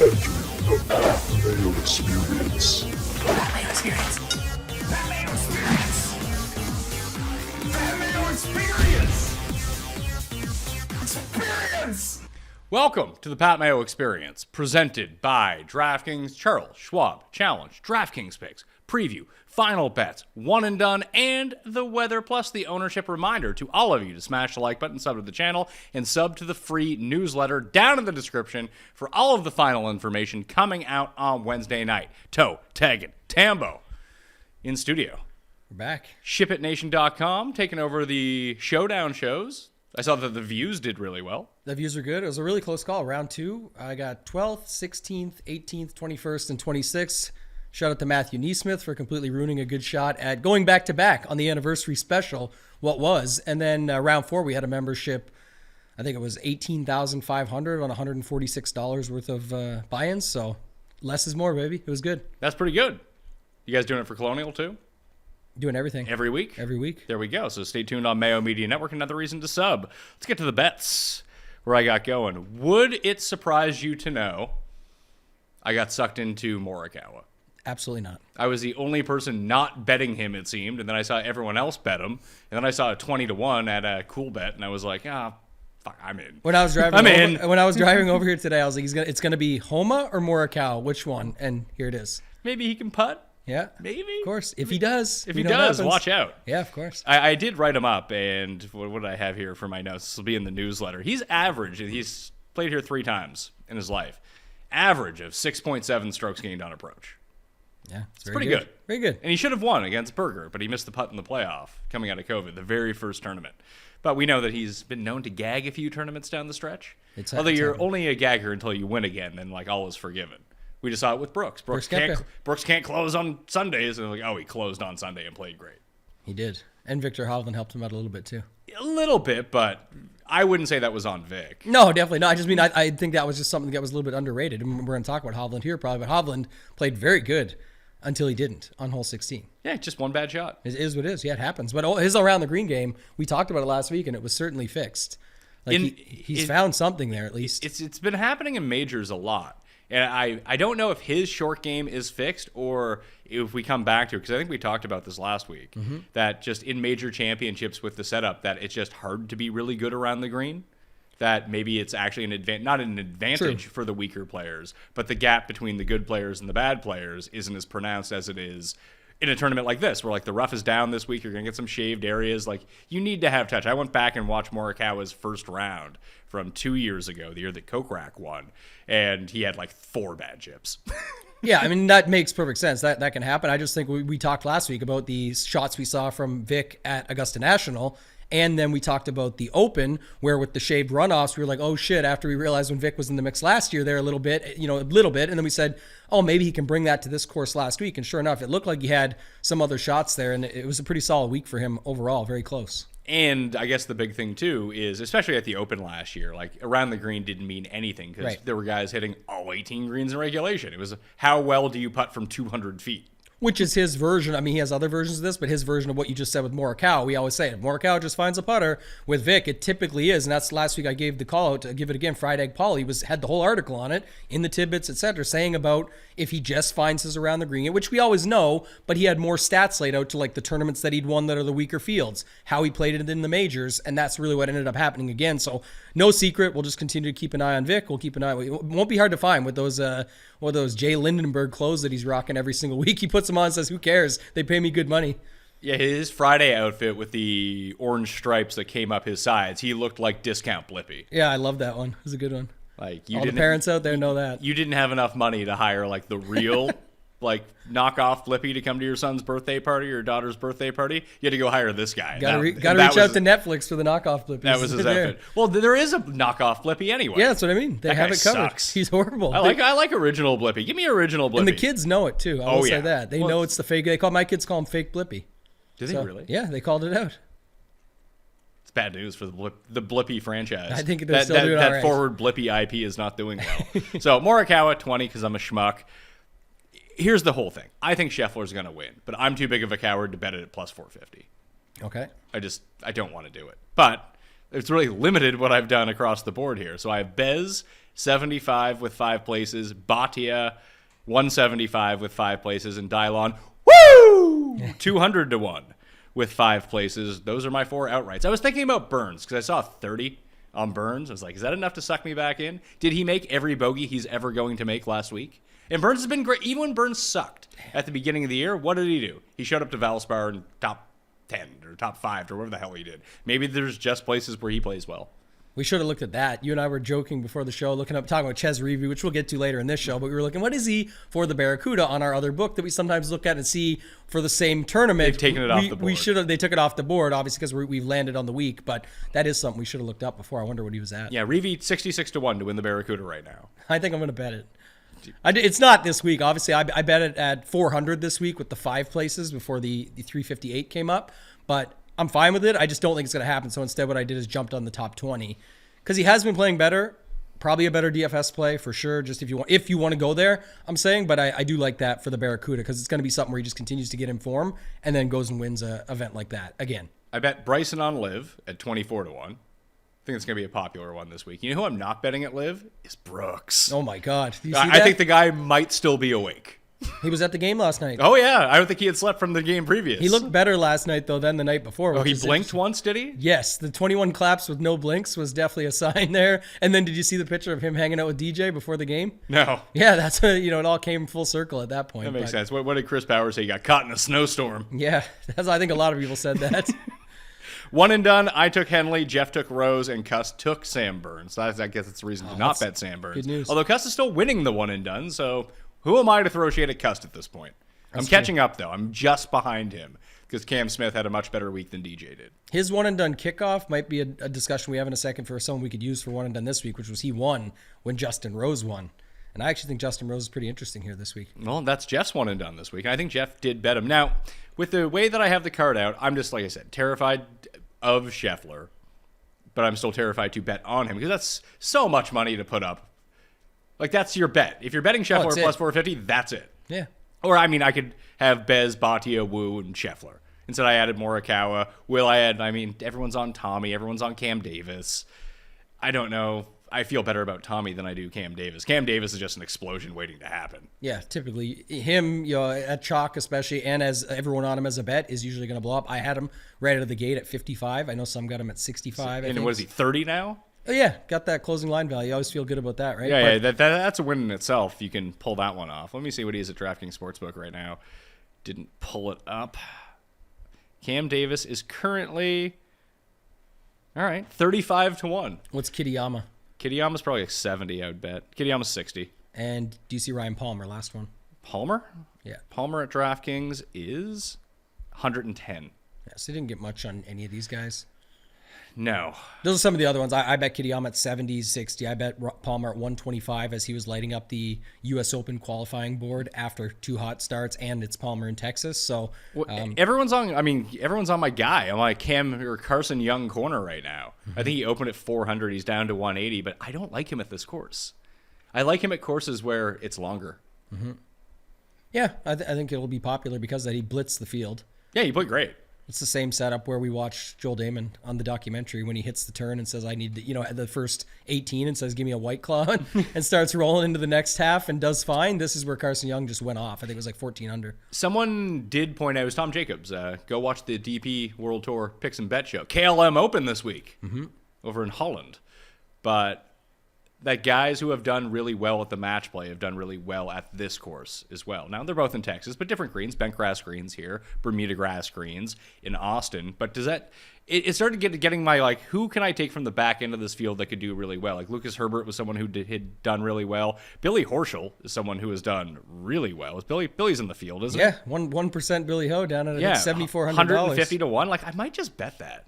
the Mayo Experience. That Mayo Experience. That Mayo Experience. That Mayo Experience. Experience. Welcome to the Pat Mayo Experience, presented by DraftKings, Charles Schwab Challenge, DraftKings picks, preview, final bets, one and done, and the weather, plus the ownership reminder to all of you to smash the like button, sub to the channel, and sub to the free newsletter down in the description for all of the final information coming out on Wednesday night. Toe, tagging, Tambo in studio. We're back. ShipItNation.com taking over the showdown shows. I saw that the views did really well. The views are good. It was a really close call. Round two, I got 12th, 16th, 18th, 21st, and 26th. Shout out to Matthew Neesmith for completely ruining a good shot at going back-to-back on the anniversary special, what was. And then round four, we had a membership, I think it was $18,500 on $146 worth of buy-ins. So less is more, baby. It was good. That's pretty good. You guys doing it for Colonial, too? Doing everything. Every week? Every week. There we go. So stay tuned on Mayo Media Network. Another reason to sub. Let's get to the bets where I got going. Would it surprise you to know I got sucked into Morikawa? Absolutely not. I was the only person not betting him, it seemed, and then I saw everyone else bet him, and then I saw a 20-1 at a cool bet, and I was like, fuck, I'm in. When I was driving over here today, I was like, it's gonna be Homa or Morikawa, which one? And here it is. Maybe he can putt. Yeah, maybe. Of course, if he does. If he does, watch out. Yeah, of course. I did write him up, and what did I have here for my notes? This will be in the newsletter. He's average. He's played here 3 times in his life. Average of 6.7 strokes gained on approach. Yeah, it's pretty good. Very good. And he should have won against Berger, but he missed the putt in the playoff coming out of COVID, the very first tournament. But we know that he's been known to gag a few tournaments down the stretch. Although you're only a gagger until you win again, then like all is forgiven. We just saw it with Brooks. Brooks can't close on Sundays, and like, he closed on Sunday and played great. He did. And Victor Hovland helped him out a little bit too. A little bit, but I wouldn't say that was on Vic. No, definitely not. I just mean I think that was just something that was a little bit underrated. And we're going to talk about Hovland here probably, but Hovland played very good until he didn't on hole 16. Yeah, just one bad shot. It is what it is. Yeah, it happens. But his around the green game, we talked about it last week, and it was certainly fixed. Like he's found something there at least. It's been happening in majors a lot. And I don't know if his short game is fixed or if we come back to it, because I think we talked about this last week, that just in major championships with the setup, that it's just hard to be really good around the green, that maybe it's actually not an advantage for the weaker players, but the gap between the good players and the bad players isn't as pronounced as it is in a tournament like this, where like the rough is down this week, you're going to get some shaved areas. Like you need to have touch. I went back and watched Morikawa's first round from 2 years ago, the year that Kokrak won, and he had like 4 bad chips. Yeah, I mean, that makes perfect sense. That can happen. I just think we talked last week about the shots we saw from Vic at Augusta National. And then we talked about the Open, where with the shaved runoffs, we were like, oh shit, after we realized when Vic was in the mix last year there a little bit. And then we said, oh, maybe he can bring that to this course last week. And sure enough, it looked like he had some other shots there, and it was a pretty solid week for him overall, very close. And I guess the big thing, too, is especially at the Open last year, like around the green didn't mean anything because there were guys hitting all 18 greens in regulation. It was how well do you putt from 200 feet? Which is his version. I mean, he has other versions of this, but his version of what you just said with Morikawa, we always say, if Morikawa just finds a putter, with Vic, it typically is. And that's last week I gave the call out to give it again. Fried Egg Paul, had the whole article on it in the tidbits, etc., saying about if he just finds his around the green, which we always know, but he had more stats laid out to like the tournaments that he'd won that are the weaker fields, how he played it in the majors, and that's really what ended up happening again. So no secret. We'll just continue to keep an eye on Vic. We'll keep an eye. It won't be hard to find with those Jay Lindenberg clothes that he's rocking every single week. He puts them on and says, who cares? They pay me good money. Yeah, his Friday outfit with the orange stripes that came up his sides, he looked like Discount Blippy. Yeah, I love that one. It was a good one. Like all the parents out there know that. You didn't have enough money to hire like the real like knockoff Blippy to come to your son's birthday party or your daughter's birthday party. You had to go hire this guy. Got to reach out to Netflix for the knockoff Blippy. That was his outfit. Well, there is a knockoff Blippy anyway. Yeah, that's what I mean. They have it covered. Sucks. He's horrible. I like original Blippy. Give me original Blippy. And the kids know it too. I will say that. They know it's the fake. My kids call him fake Blippy. Do they really? Yeah, they called it out. It's bad news for the Blippy franchise. I think they're still doing all right. That forward Blippy IP is not doing well. So Morikawa 20 because I'm a schmuck. Here's the whole thing. I think Scheffler's going to win, but I'm too big of a coward to bet it at plus 450. Okay. I don't want to do it. But it's really limited what I've done across the board here. So I have Bez 75 with 5 places. Bhatia, 175 with 5 places. And Dylon, woo! 200 to 1 with 5 places. Those are my 4 outrights. I was thinking about Burns because I saw 30 on Burns. I was like, is that enough to suck me back in? Did he make every bogey he's ever going to make last week? And Burns has been great. Even when Burns sucked at the beginning of the year, what did he do? He showed up to Valspar in top 10 or top 5 or whatever the hell he did. Maybe there's just places where he plays well. We should have looked at that. You and I were joking before the show, talking about Ches Reavie, which we'll get to later in this show, but we were looking, what is he for the Barracuda on our other book that we sometimes look at and see for the same tournament. They've taken it off the board. They took it off the board, obviously, because we've landed on the week, but that is something we should have looked up before. I wonder what he was at. Yeah, Reavie 66 to 1 to win the Barracuda right now. I think I'm going to bet it. It's not this week. Obviously, I bet it at 400 this week with the 5 places before the 358 came up, but I'm fine with it. I just don't think it's going to happen. So instead, what I did is jumped on the top 20 because he has been playing better. Probably a better DFS play for sure. Just if you want to go there, I'm saying. But I do like that for the Barracuda because it's going to be something where he just continues to get in form and then goes and wins an event like that again. I bet Bryson on Liv at 24 to 1. I think it's going to be a popular one this week. You know who I'm not betting at Liv? Is Brooks. Oh, my God. Do you see I that? think the guy might still be awake. He was at the game last night. Oh, yeah. I don't think he had slept from the game previous. He looked better last night, though, than the night before. Oh, he blinked once, did he? Yes. The 21 claps with no blinks was definitely a sign there. And then did you see the picture of him hanging out with DJ before the game? No. Yeah, that's it all came full circle at that point. That makes sense. What did Chris Bauer say? He got caught in a snowstorm. Yeah, I think a lot of people said that. One and done. I took Henley, Jeff took Rose, and Cuss took Sam Burns. I guess it's the reason to not bet Sam Burns. Good news. Although Cuss is still winning the one and done, so who am I to throw shade at Cuss at this point? I'm catching up, though. I'm just behind him because Cam Smith had a much better week than DJ did. His one and done kickoff might be a discussion we have in a second for someone we could use for one and done this week, which was he won when Justin Rose won. And I actually think Justin Rose is pretty interesting here this week. Well, that's Jeff's one and done this week. I think Jeff did bet him. Now, with the way that I have the card out, I'm just, like I said, terrified of Scheffler, but I'm still terrified to bet on him because that's so much money to put up. Like, that's your bet. If you're betting Scheffler plus 450, that's it. Yeah. Or, I mean, I could have Bez, Bhatia, Wu, and Scheffler. Instead, I added Morikawa. Everyone's on Tommy. Everyone's on Cam Davis. I don't know. I feel better about Tommy than I do Cam Davis. Cam Davis is just an explosion waiting to happen. Yeah, typically him, at chalk especially, and as everyone on him as a bet is usually going to blow up. I had him right out of the gate at 55. I know some got him at 65. And what is he, 30 now? Oh, yeah, got that closing line value. You always feel good about that, right? Yeah, that's a win in itself. You can pull that one off. Let me see what he is at DraftKings Sportsbook right now. Didn't pull it up. Cam Davis is currently, 35 to 1. What's Kitayama? Kitayama's probably like 70, I would bet. Kitayama's 60. And do you see Ryan Palmer, last one? Palmer? Yeah. Palmer at DraftKings is 110. Yeah, so he didn't get much on any of these guys. No. Those are some of the other ones. I bet Kitayama at 70, 60. I bet Palmer at 125 as he was lighting up the U.S. Open qualifying board after 2 hot starts, and it's Palmer in Texas. So everyone's on my guy. I'm like Carson Young corner right now. Mm-hmm. I think he opened at 400. He's down to 180, but I don't like him at this course. I like him at courses where it's longer. Mm-hmm. Yeah, I think it'll be popular because that he blitzed the field. Yeah, he played great. It's the same setup where we watched Joel Damon on the documentary when he hits the turn and says, I need to, at the first 18 and says, give me a White Claw and starts rolling into the next half and does fine. This is where Carson Young just went off. I think it was like 14 under. Someone did point out, it was Tom Jacobs. Go watch the DP World Tour Picks and Bet show. KLM Open this week over in Holland. But that guys who have done really well at the match play have done really well at this course as well. Now, they're both in Texas, but different greens. Bent grass greens here, Bermuda grass greens in Austin. But does that... It started getting my, who can I take from the back end of this field that could do really well? Like, Lucas Herbert was someone who had done really well. Billy Horschel is someone who has done really well. Billy's in the field, isn't he? Yeah, 1% Billy Ho down at $7,400. 150 to 1. I might just bet that.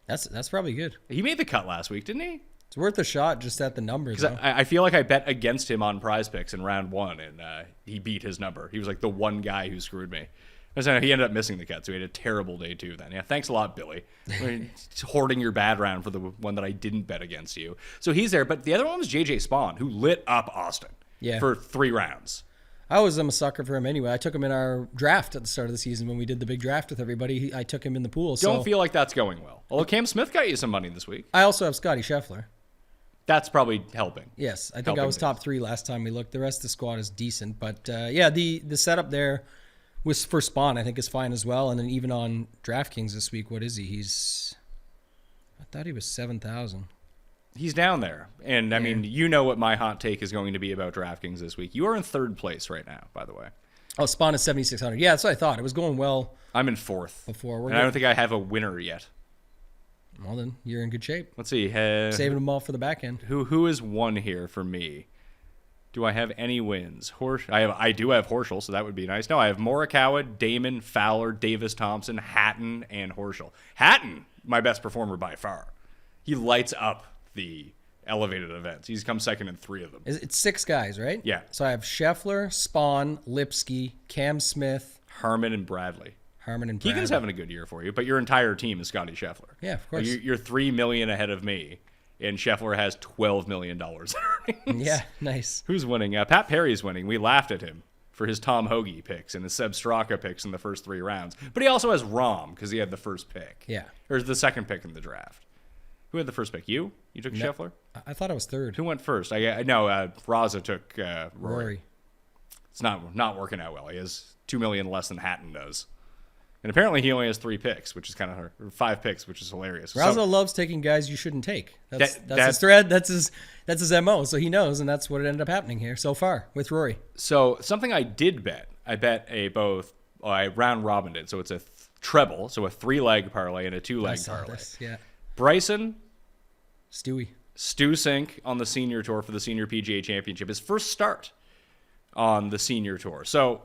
That's probably good. He made the cut last week, didn't he? It's worth a shot just at the numbers. I feel like I bet against him on Prize Picks in round 1, and he beat his number. He was like the one guy who screwed me. He ended up missing the cut, so he had a terrible day too then. Yeah, thanks a lot, Billy. Hoarding your bad round for the one that I didn't bet against you. So he's there, but the other one was JJ Spawn, who lit up Austin for 3 rounds. I was a sucker for him anyway. I took him in our draft at the start of the season when we did the big draft with everybody. I took him in the pool. Don't feel like that's going well. Although Cam Smith got you some money this week. I also have Scotty Scheffler. that's probably helping. Yes, I think Helping I was top things. 3 last time we looked. The rest of the squad is decent, but the setup there was for Spawn. I think is fine as well. And then even on DraftKings this week, what is he? I thought he was 7,000. He's down there. And, I mean, you know what my hot take is going to be about DraftKings this week. You are in 3rd place right now, by the way. Oh, Spawn is 7,600. Yeah, that's what I thought. It was going well. I'm in 4th. Before we're and I don't think I have a winner yet. Well, then you're in good shape. Let's see. Saving them all for the back end. Who is one here for me? Do I have any wins? I do have Horschel, so that would be nice. No, I have Morikawa, Damon, Fowler, Davis Thompson, Hatton, and Horschel. Hatton, my best performer by far. He lights up the elevated events. He's come second in 3 of them. It's 6 guys, right? Yeah. So I have Scheffler, Spawn, Lipsky, Cam Smith, Harmon and Bradley. Keegan's having a good year for you, but your entire team is Scotty Scheffler. Yeah, of course. You're $3 million ahead of me, and Scheffler has $12 million in earnings. Yeah, nice. Who's winning? Pat Perry's winning. We laughed at him for his Tom Hoagie picks and his Seb Straka picks in the first 3 rounds. But he also has Rahm because he had the first pick. Yeah. Or the second pick in the draft. Who had the first pick? You? You took Scheffler? I thought I was 3rd. Who went first? Raza took Rory. It's not working out well. He has $2 million less than Hatton does. And apparently he only has 3 picks, which is kind of hard. Or 5 picks, which is hilarious. Raza loves taking guys you shouldn't take. That's That- his thread. That's his MO. So he knows, and that's what ended up happening here so far with Rory. So something I did bet. I bet I round robined it. So it's a treble, so a 3-leg parlay and a 2-leg parlay. Yeah. Bryson, Stewie. Stu Cink on the senior tour for the Senior PGA Championship. His first start on the senior tour. So,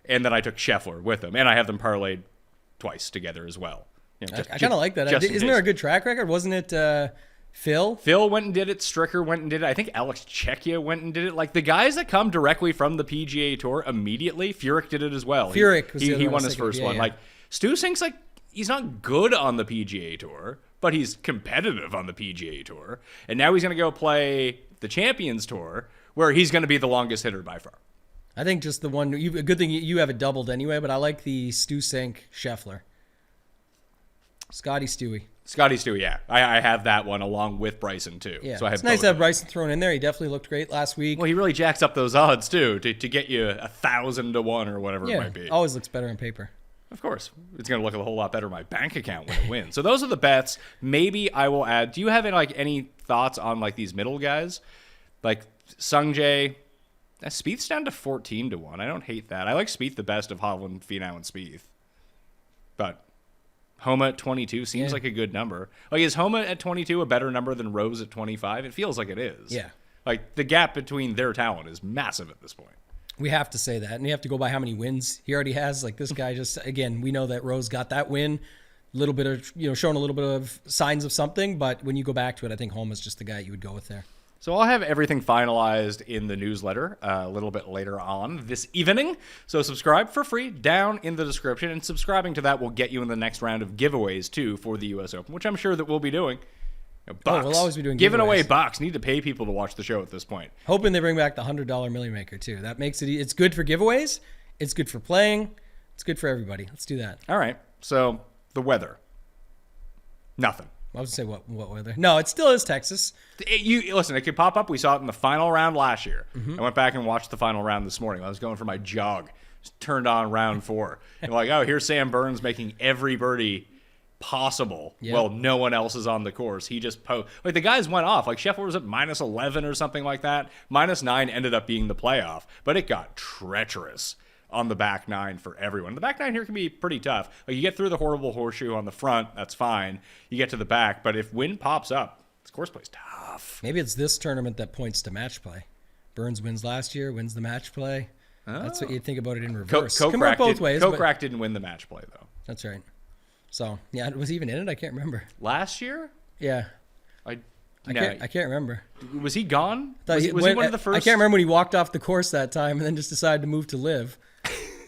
and then I took Scheffler with him, and I have them parlayed twice together as well. You know, I kind of like that. just in Isn't case. there a good track record? Wasn't it Phil? Phil went and did it. Stricker went and did it. I think Alex Czechia went and did it. Like the guys that come directly from the PGA Tour immediately, Furyk did it as well. Furyk was the other he one I won was his first thinking of. one. Yeah. Like Stu Cink's like he's not good on the PGA Tour, but he's competitive on the PGA Tour. And now he's going to go play the Champions Tour, where he's going to be the longest hitter by far. I think just the one. A good thing you have it doubled anyway, but I like the Stu Cink Scheffler. Scotty Stewie. Scotty Stu, yeah. I have that one along with Bryson, too. Yeah, So I have it's nice both to have of them. Bryson thrown in there. He definitely looked great last week. Well, he really jacks up those odds, too, to get you 1,000 to 1 or whatever it might be. Always looks better on paper. Of course. It's going to look a whole lot better in my bank account when it wins. So those are the bets. Maybe I will add. Do you have any thoughts on these middle guys? Like Sungjae. Spieth's down to 14 to 1. I don't hate that. I like Spieth the best of Hovland, Finau, and Spieth. But Homa at 22 seems like a good number. Is Homa at 22 a better number than Rose at 25? It feels like it is. Yeah. The gap between their talent is massive at this point. We have to say that, and you have to go by how many wins he already has. Like this guy just, again, we know that Rose got that win, little bit of, showing a little bit of signs of something, but when you go back to it, I think Homa's just the guy you would go with there. So I'll have everything finalized in the newsletter a little bit later on this evening. So subscribe for free down in the description, and subscribing to that will get you in the next round of giveaways too for the U.S. Open, which I'm sure that we'll be doing. Bucks. We'll always be doing giving away giveaways. bucks. Need to pay people to watch the show at this point. Hoping they bring back the $100 Millie Maker too. That makes it's good for giveaways. It's good for playing. It's good for everybody. Let's do that. All right. So the weather. Nothing. I was going to say what weather. No, it still is Texas. Listen, it could pop up. We saw it in the final round last year. I went back and watched the final round this morning. I was going for my jog. Just turned on round 4. And here's Sam Burns making every birdie possible. Yeah. Well, no one else is on the course. He just the guys went off. Scheffler was at -11 or something like that. -9 ended up being the playoff, but it got treacherous on the back 9 for everyone. The back 9 here can be pretty tough. You get through the horrible horseshoe on the front, that's fine. You get to the back, but if wind pops up, this course play's tough. Maybe it's this tournament that points to match play. Burns wins last year, wins the match play. That's what you think about it in reverse. Can work both ways. Kokrak didn't win the match play, though. That's right. So, yeah, was he even in it? I can't remember. Last year? Yeah. I can't remember. Was he gone? Thought Was he one of the first? I can't remember when he walked off the course that time and then just decided to move to live.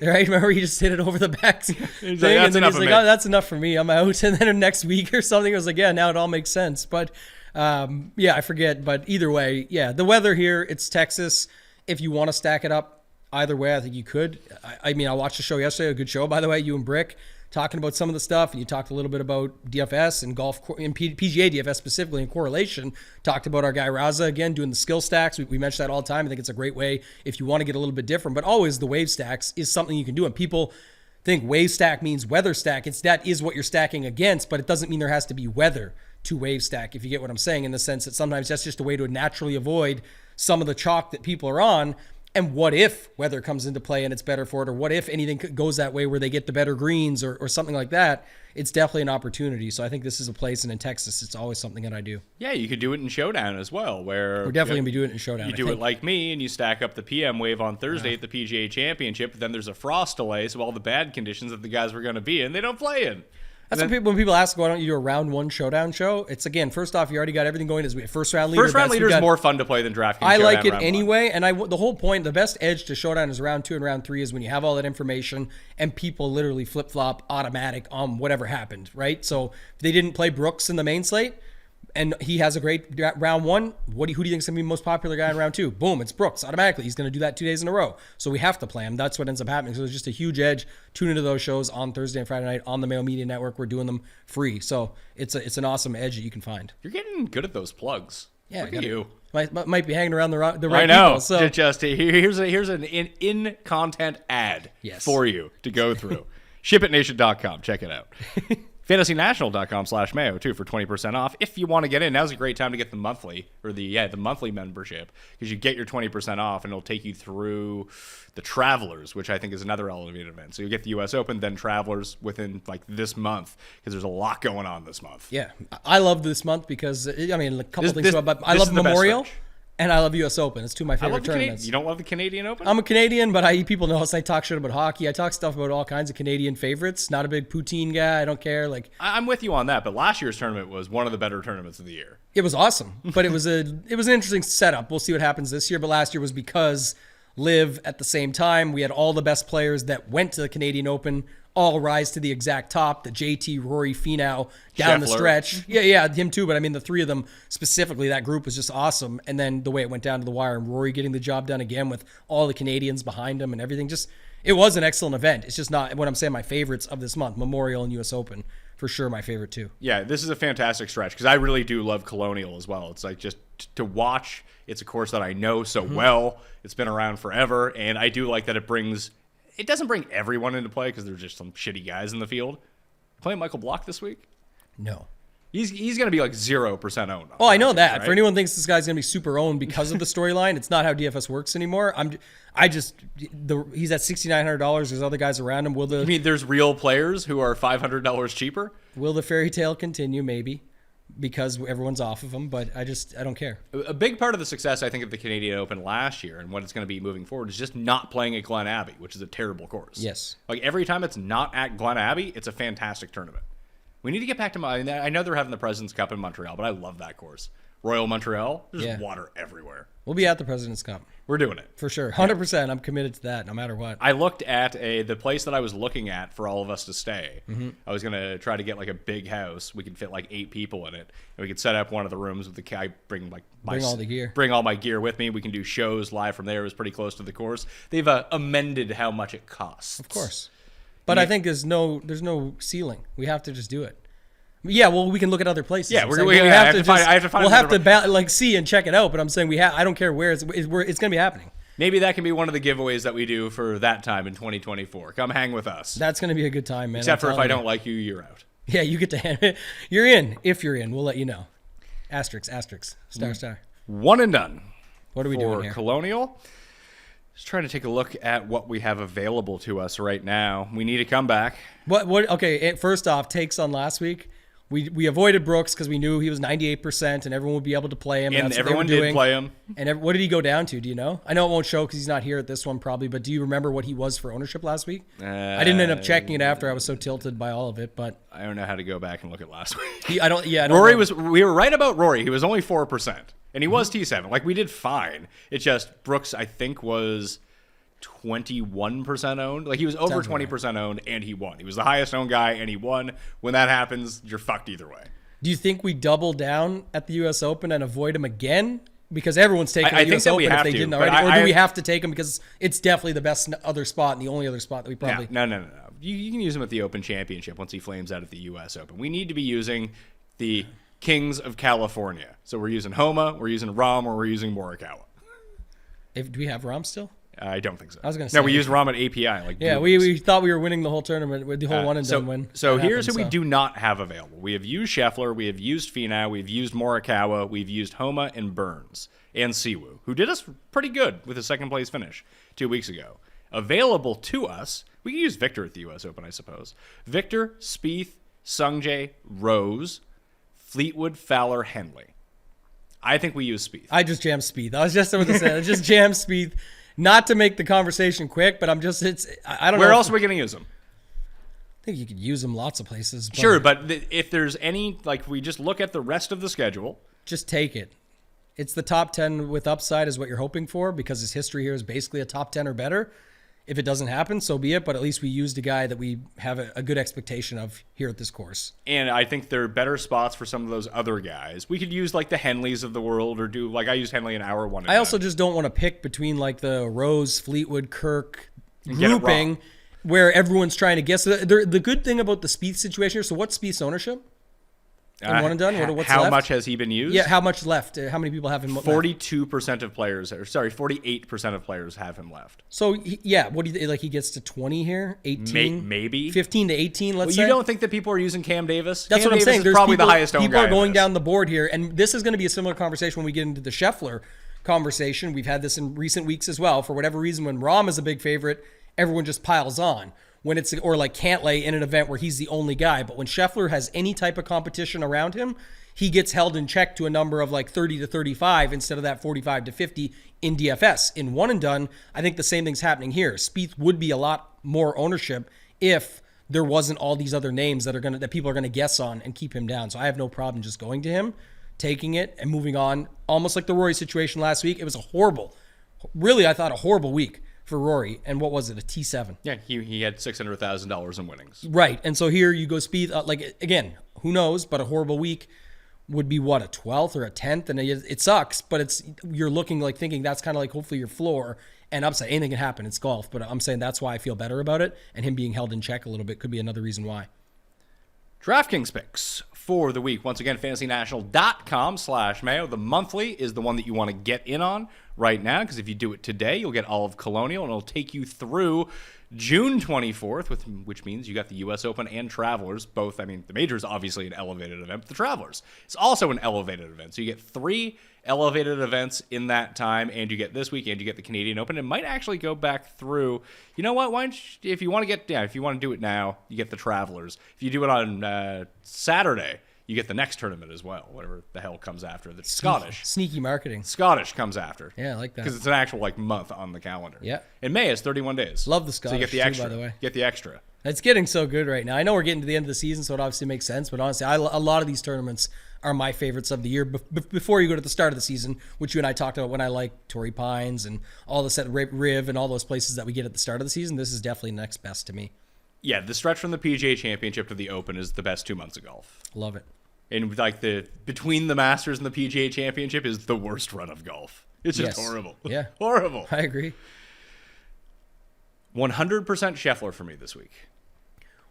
Right? Remember he just hit it over the back thing, He's and "That's then enough he's of like, me." "Oh, that's enough for me. I'm out." And then next week or something, it was like, "Yeah, now it all makes sense." But I forget. But either way, yeah, the weather here, it's Texas. If you want to stack it up either way, I think you could. I watched the show yesterday. A good show, by the way. You and Brick talking about some of the stuff, and you talked a little bit about DFS and golf and PGA DFS specifically in correlation. Talked about our guy Raza again doing the skill stacks. We mention that all the time. I think it's a great way if you want to get a little bit different, but always the wave stacks is something you can do. And people think wave stack means weather stack. That is what you're stacking against, but it doesn't mean there has to be weather to wave stack, if you get what I'm saying, in the sense that sometimes that's just a way to naturally avoid some of the chalk that people are on. And what if weather comes into play and it's better for it? Or what if anything goes that way where they get the better greens or something like that? It's definitely an opportunity. So I think this is a place, and in Texas, it's always something that I do. Yeah, you could do it in Showdown as well, where we're definitely going to be doing it in Showdown. You do it like me, and you stack up the PM wave on Thursday at the PGA Championship, but then there's a frost delay, so all the bad conditions that the guys were going to be in, they don't play in. That's when people ask, why don't you do a round one showdown show? It's, again, first off, you already got everything going. Is we have first round leader. First round leader is more fun to play than DraftKings. I like it anyway, and the whole point, the best edge to showdown is round 2 and round 3 is when you have all that information and people literally flip flop automatic on whatever happened, right? So if they didn't play Brooks in the main slate, and he has a great round 1, who do you think is going to be the most popular guy in round 2? Boom, it's Brooks automatically. He's going to do that 2 days in a row. So we have to play him. That's what ends up happening. So it's just a huge edge. Tune into those shows on Thursday and Friday night on the Mayo Media Network. We're doing them free. So it's an awesome edge that you can find. You're getting good at those plugs. Yeah, look at you. Might be hanging around the right I know. people. So Just here's an in-content ad for you to go through. ShipItNation.com. Check it out. FantasyNational.com/Mayo too for 20% off. If you want to get in, now's a great time to get the monthly the monthly membership, because you get your 20% off and it'll take you through the Travelers, which I think is another elevated event. So you get the U.S. Open, then Travelers within like this month, because there's a lot going on this month. Yeah, I love this month because a couple things. But I love Memorial. And I love U.S. Open. It's 2 of my favorite tournaments. You don't love the Canadian Open? I'm a Canadian, but people know us. I talk shit about hockey. I talk stuff about all kinds of Canadian favorites. Not a big poutine guy. I don't care. I'm with you on that. But last year's tournament was one of the better tournaments of the year. It was awesome, but it was an interesting setup. We'll see what happens this year. But last year was because Live at the same time. We had all the best players that went to the Canadian Open all rise to the exact top. The JT, Rory, Finau down the stretch. Yeah, him too. But I mean, the three of them specifically, that group was just awesome. And then the way it went down to the wire, and Rory getting the job done again with all the Canadians behind him and everything. It was an excellent event. It's just not what I'm saying. My favorites of this month, Memorial and U.S. Open, for sure, my favorite too. Yeah, this is a fantastic stretch because I really do love Colonial as well. It's like just to watch. It's a course that I know so well. It's been around forever, and I do like that it doesn't bring everyone into play because there's just some shitty guys in the field. Playing Michael Block this week? No. He's going to be like 0% owned. I know that. Right? For anyone who thinks this guy's going to be super owned because of the storyline, it's not how DFS works anymore. He's at $6,900. There's other guys around him. You mean there's real players who are $500 cheaper? Will the fairy tale continue? Maybe. Because everyone's off of them, but I don't care. A big part of the success, I think, of the Canadian Open last year and what it's going to be moving forward is just not playing at Glen Abbey, which is a terrible course. Yes. Like every time it's not at Glen Abbey, it's a fantastic tournament. We need to get back to I know they're having the President's Cup in Montreal, but I love that course. Royal Montreal, there's water everywhere. We'll be at the President's Cup. We're doing it. For sure. 100%. I'm committed to that no matter what. I looked at the place that I was looking at for all of us to stay. I was going to try to get like a big house. We could fit like 8 people in it. And we could set up one of the rooms with the bring all the gear. Bring all my gear with me. We can do shows live from there. It was pretty close to the course. They've amended how much it costs. Of course. But I think there's no ceiling. We have to just do it. Yeah, well, we can look at other places. Yeah, I have to find. We'll have to see and check it out. But I'm saying I don't care where it's going to be happening. Maybe that can be one of the giveaways that we do for that time in 2024. Come hang with us. That's going to be a good time, man. Except for if I don't like you, you're out. Yeah, you get to. You're in. If you're in, we'll let you know. Asterisk. Star. One and done. What are we doing here? Colonial. Just trying to take a look at what we have available to us right now. We need a comeback. What? Okay. First off, takes on last week. We avoided Brooks because we knew he was 98% and everyone would be able to play him. And everyone did play him. And what did he go down to? Do you know? I know it won't show because he's not here at this one probably, but do you remember what he was for ownership last week? I didn't end up checking it after. I was so tilted by all of it, but I don't know how to go back and look at last week. We were right about Rory. He was only 4%. And he was T7. Like, we did fine. It's just Brooks, I think, was 21% owned. Like, he was over 20% owned, and he won. He was the highest owned guy, and he won. When that happens, you're fucked either way. Do you think we double down at the U.S. Open and avoid him again? Because everyone's taking the U.S. Open if they didn't already. Or do we have to take him because it's definitely the best other spot and the only other spot that we probably... No. you can use him at the Open Championship once he flames out at the U.S. Open. We need to be using the Kings of California. So we're using Homa, we're using Rahm, or we're using Morikawa. Do we have Rahm still? I don't think so. I was going to say. No, we used Rahm at API. Yeah, we thought we were winning the whole tournament with the whole one and done win. So here's who we do not have available. We have used Scheffler, we have used Finau, we've used Morikawa, we've used Homa and Burns, and Siwoo, who did us pretty good with his second place finish 2 weeks ago. Available to us, we can use Victor at the U.S. Open, I suppose. Victor, Spieth, Sungjae, Rose, Fleetwood, Fowler, Henley. I think we use Spieth. I just jammed Spieth. I was just about to say, I just jammed Spieth. Not to make the conversation quick, but I don't know. Where else are we going to use him? I think you could use him lots of places. Sure, but if there's any, we just look at the rest of the schedule. Just take it. It's the top 10 with upside is what you're hoping for because his history here is basically a top 10 or better. If it doesn't happen, so be it. But at least we used a guy that we have a good expectation of here at this course. And I think there are better spots for some of those other guys. We could use the Henleys of the world or do I used Henley in hour one. I also just don't want to pick between the Rose, Fleetwood, Kirk grouping where everyone's trying to guess. The good thing about the Spieth situation here, so what's Spieth's ownership? In one and done? What's how left? much has he been used? Yeah, how much left? How many people have him left? 42% of players, 48% of players have him left. So, what do you he gets to 20 here? 18? Maybe. 15 to 18, let's say? You don't think that people are using Cam Davis? That's Cam what I'm Davis saying. is There's probably the highest owned guy. People are going down the board here, and this is going to be a similar conversation when we get into the Scheffler conversation. We've had this in recent weeks as well. For whatever reason, when Rahm is a big favorite, everyone just piles on. When it's or Cantlay in an event where he's the only guy. But when Scheffler has any type of competition around him, he gets held in check to a number of 30 to 35 instead of that 45 to 50 in DFS. In one and done, I think the same thing's happening here. Spieth would be a lot more ownership if there wasn't all these other names that people are gonna guess on and keep him down. So I have no problem just going to him, taking it, and moving on. Almost like the Rory situation last week. It was I thought a horrible week for Rory. And what was it, a T7? Yeah, he had $600,000 in winnings. Right, and so here you go Spieth. Again, who knows, but a horrible week would be a 12th or a 10th, and it sucks, but you're looking thinking that's kind of hopefully your floor and upside. Anything can happen. It's golf, but I'm saying that's why I feel better about it, and him being held in check a little bit could be another reason why. DraftKings picks for the week. Once again, fantasynational.com/Mayo. The monthly is the one that you want to get in on right now, because if you do it today, you'll get all of Colonial, and it'll take you through June 24th, which means you got the U.S. Open and Travelers. Both, the Major is obviously an elevated event, but the Travelers is also an elevated event. So you get 3 elevated events in that time, and you get this week, and you get the Canadian Open. It might actually go back through. You know what? Why don't you, if you want to do it now, you get the Travelers. If you do it on Saturday, you get the next tournament as well, whatever the hell comes after. The Scottish. Sneaky marketing. Scottish comes after. Yeah, I like that. Because it's an actual month on the calendar. Yeah. In May, it's 31 days. Love the Scottish, so you get the extra, by the way. Get the extra. It's getting so good right now. I know we're getting to the end of the season, so it obviously makes sense. But honestly, a lot of these tournaments are my favorites of the year. Before you go to the start of the season, which you and I talked about when I like Torrey Pines and all the set Riv and all those places that we get at the start of the season, this is definitely next best to me. Yeah, the stretch from the PGA Championship to the Open is the best 2 months of golf. Love it. And between the Masters and the PGA Championship is the worst run of golf. It's just horrible. Yeah. Horrible. I agree. 100% Scheffler for me this week.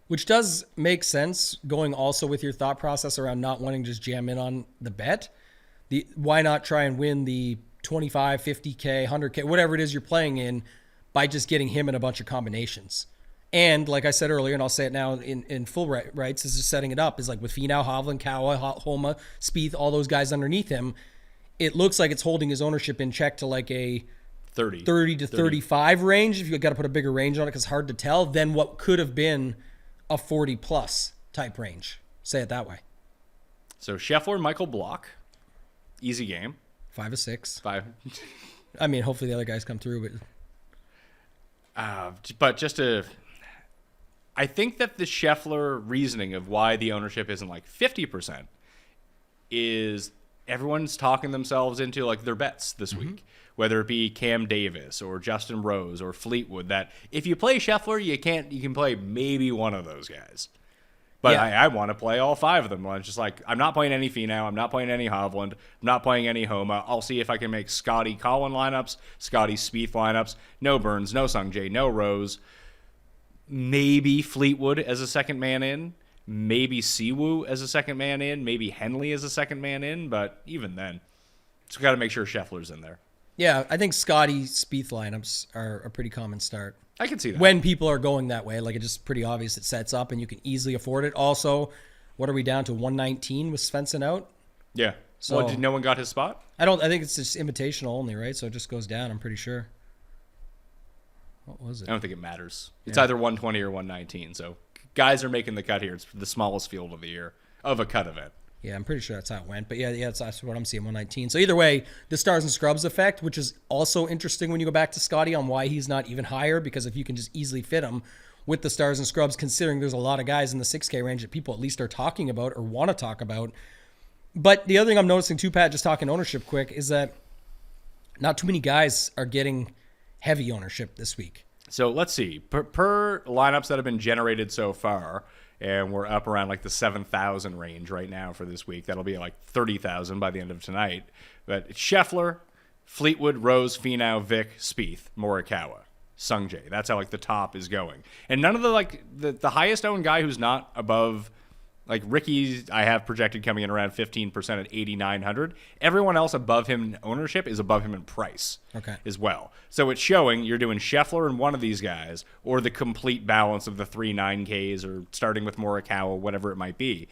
Which does make sense, going also with your thought process around not wanting to just jam in on the bet. Why not try and win the 25, 50K, 100K, whatever it is you're playing in, by just getting him in a bunch of combinations. And like I said earlier, and I'll say it now in full rights, is just setting it up, is with Finau, Hovland, Kawa, Homa, Spieth, all those guys underneath him, it looks like it's holding his ownership in check to a 30 to 35 range. If you got to put a bigger range on it, because it's hard to tell, than what could have been a 40 plus type range. Say it that way. So Scheffler, Michael Block, easy game. 5 of 6. 5. Hopefully the other guys come through, but just to. I think that the Scheffler reasoning of why the ownership isn't 50% is everyone's talking themselves into their bets this week, whether it be Cam Davis or Justin Rose or Fleetwood, that if you play Scheffler, you can play maybe one of those guys. But yeah. I want to play all 5 of them. It's just I'm not playing any Finau, I'm not playing any Hovland, I'm not playing any Homa. I'll see if I can make Scotty Collin lineups, Scotty Spieth lineups, no Burns, no Sungjae, no Rose. maybe Fleetwood as a second man in, maybe Siwoo as a second man in, maybe Henley as a second man in, but even then, so we got to make sure Scheffler's in there. Yeah, I think Scotty Spieth lineups are a pretty common start. I can see that. When people are going that way, like it's just pretty obvious it sets up and you can easily afford it. Also, what are we down to, 119 with Svensson out? Yeah. So Well, did no one got his spot? I think it's just invitational only, right? So it just goes down, I'm pretty sure. What was it? I don't think it matters. It's either 120 or 119. So guys are making the cut here. It's the smallest field of the year of a cut event. Yeah, I'm pretty sure that's how it went. But yeah, that's what I'm seeing, 119. So either way, the Stars and Scrubs effect, which is also interesting when you go back to Scotty on why he's not even higher, because if you can just easily fit him with the Stars and Scrubs, considering there's a lot of guys in the 6K range that people at least are talking about or want to talk about. But the other thing I'm noticing too, Pat, just talking ownership quick, is that not too many guys are getting heavy ownership this week. So let's see. Per lineups that have been generated so far, and we're up around like the 7,000 range right now for this week. That'll be like 30,000 by the end of tonight. But it's Scheffler, Fleetwood, Rose, Finau, Vic, Spieth, Morikawa, Sungjae. That's how like the top is going. And none of the highest owned guy who's not above, like Ricky's, I have projected coming in around 15% at 8,900. Everyone else above him in ownership is above him in price as well. So it's showing you're doing Scheffler and one of these guys, or the complete balance of the 3 9Ks, or starting with Morikawa, whatever it might be.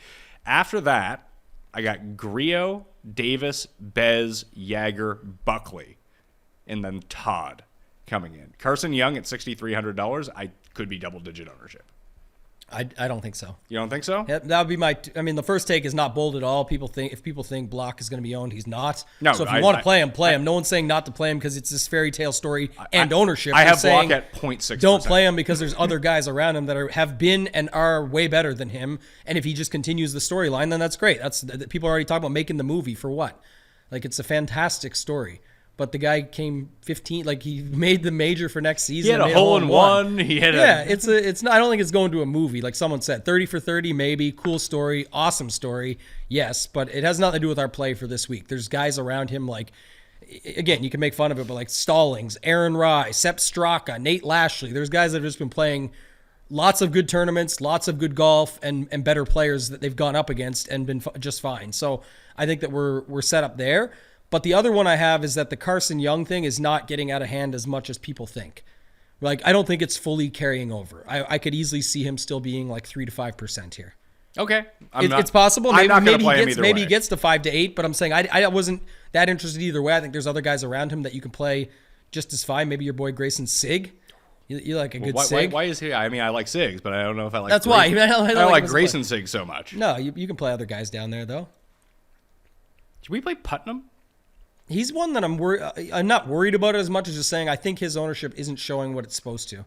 After that, I got Griot, Davis, Bez, Jagger, Buckley, and then Todd coming in. Carson Young at $6,300. I could be double-digit ownership. I don't think so. You don't think so? Yeah, that would be the first take is not bold at all. If people think Block is going to be owned, he's not. No, so if you want to play him, play him. No one's saying not to play him because it's this fairy tale story and ownership. I They're have Block saying, at 0.6%. Don't play him because there's other guys around him that have been and are way better than him. And if he just continues the storyline, then that's great. People are already talking about making the movie for what? Like, it's a fantastic story. But the guy came 15, like he made the major for next season. He had a hole in one. I don't think it's going to a movie. Like someone said, 30 for 30, maybe. Cool story, awesome story. Yes, but it has nothing to do with our play for this week. There's guys around him like, again, you can make fun of it, but like Stallings, Aaron Rai, Sepp Straka, Nate Lashley. There's guys that have just been playing lots of good tournaments, lots of good golf, and better players that they've gone up against and been just fine. So I think that we're set up there. But the other one I have is that the Carson Young thing is not getting out of hand as much as people think. Like, I don't think it's fully carrying over. I could easily see him still being like 3 to 5% here. Okay. It's possible. I'm not going to play him either way. Maybe he gets to 5 to 8, but I'm saying I wasn't that interested either way. I think there's other guys around him that you can play just as fine. Maybe your boy Grayson Sigg. You like a good Sig? Why is he? I mean, I like Siggs, but I don't know if I like. That's why. I don't like Grayson Sigg so much. No, you can play other guys down there though. Should we play Putnam? He's one that I'm not worried about it as much as just saying I think his ownership isn't showing what it's supposed to.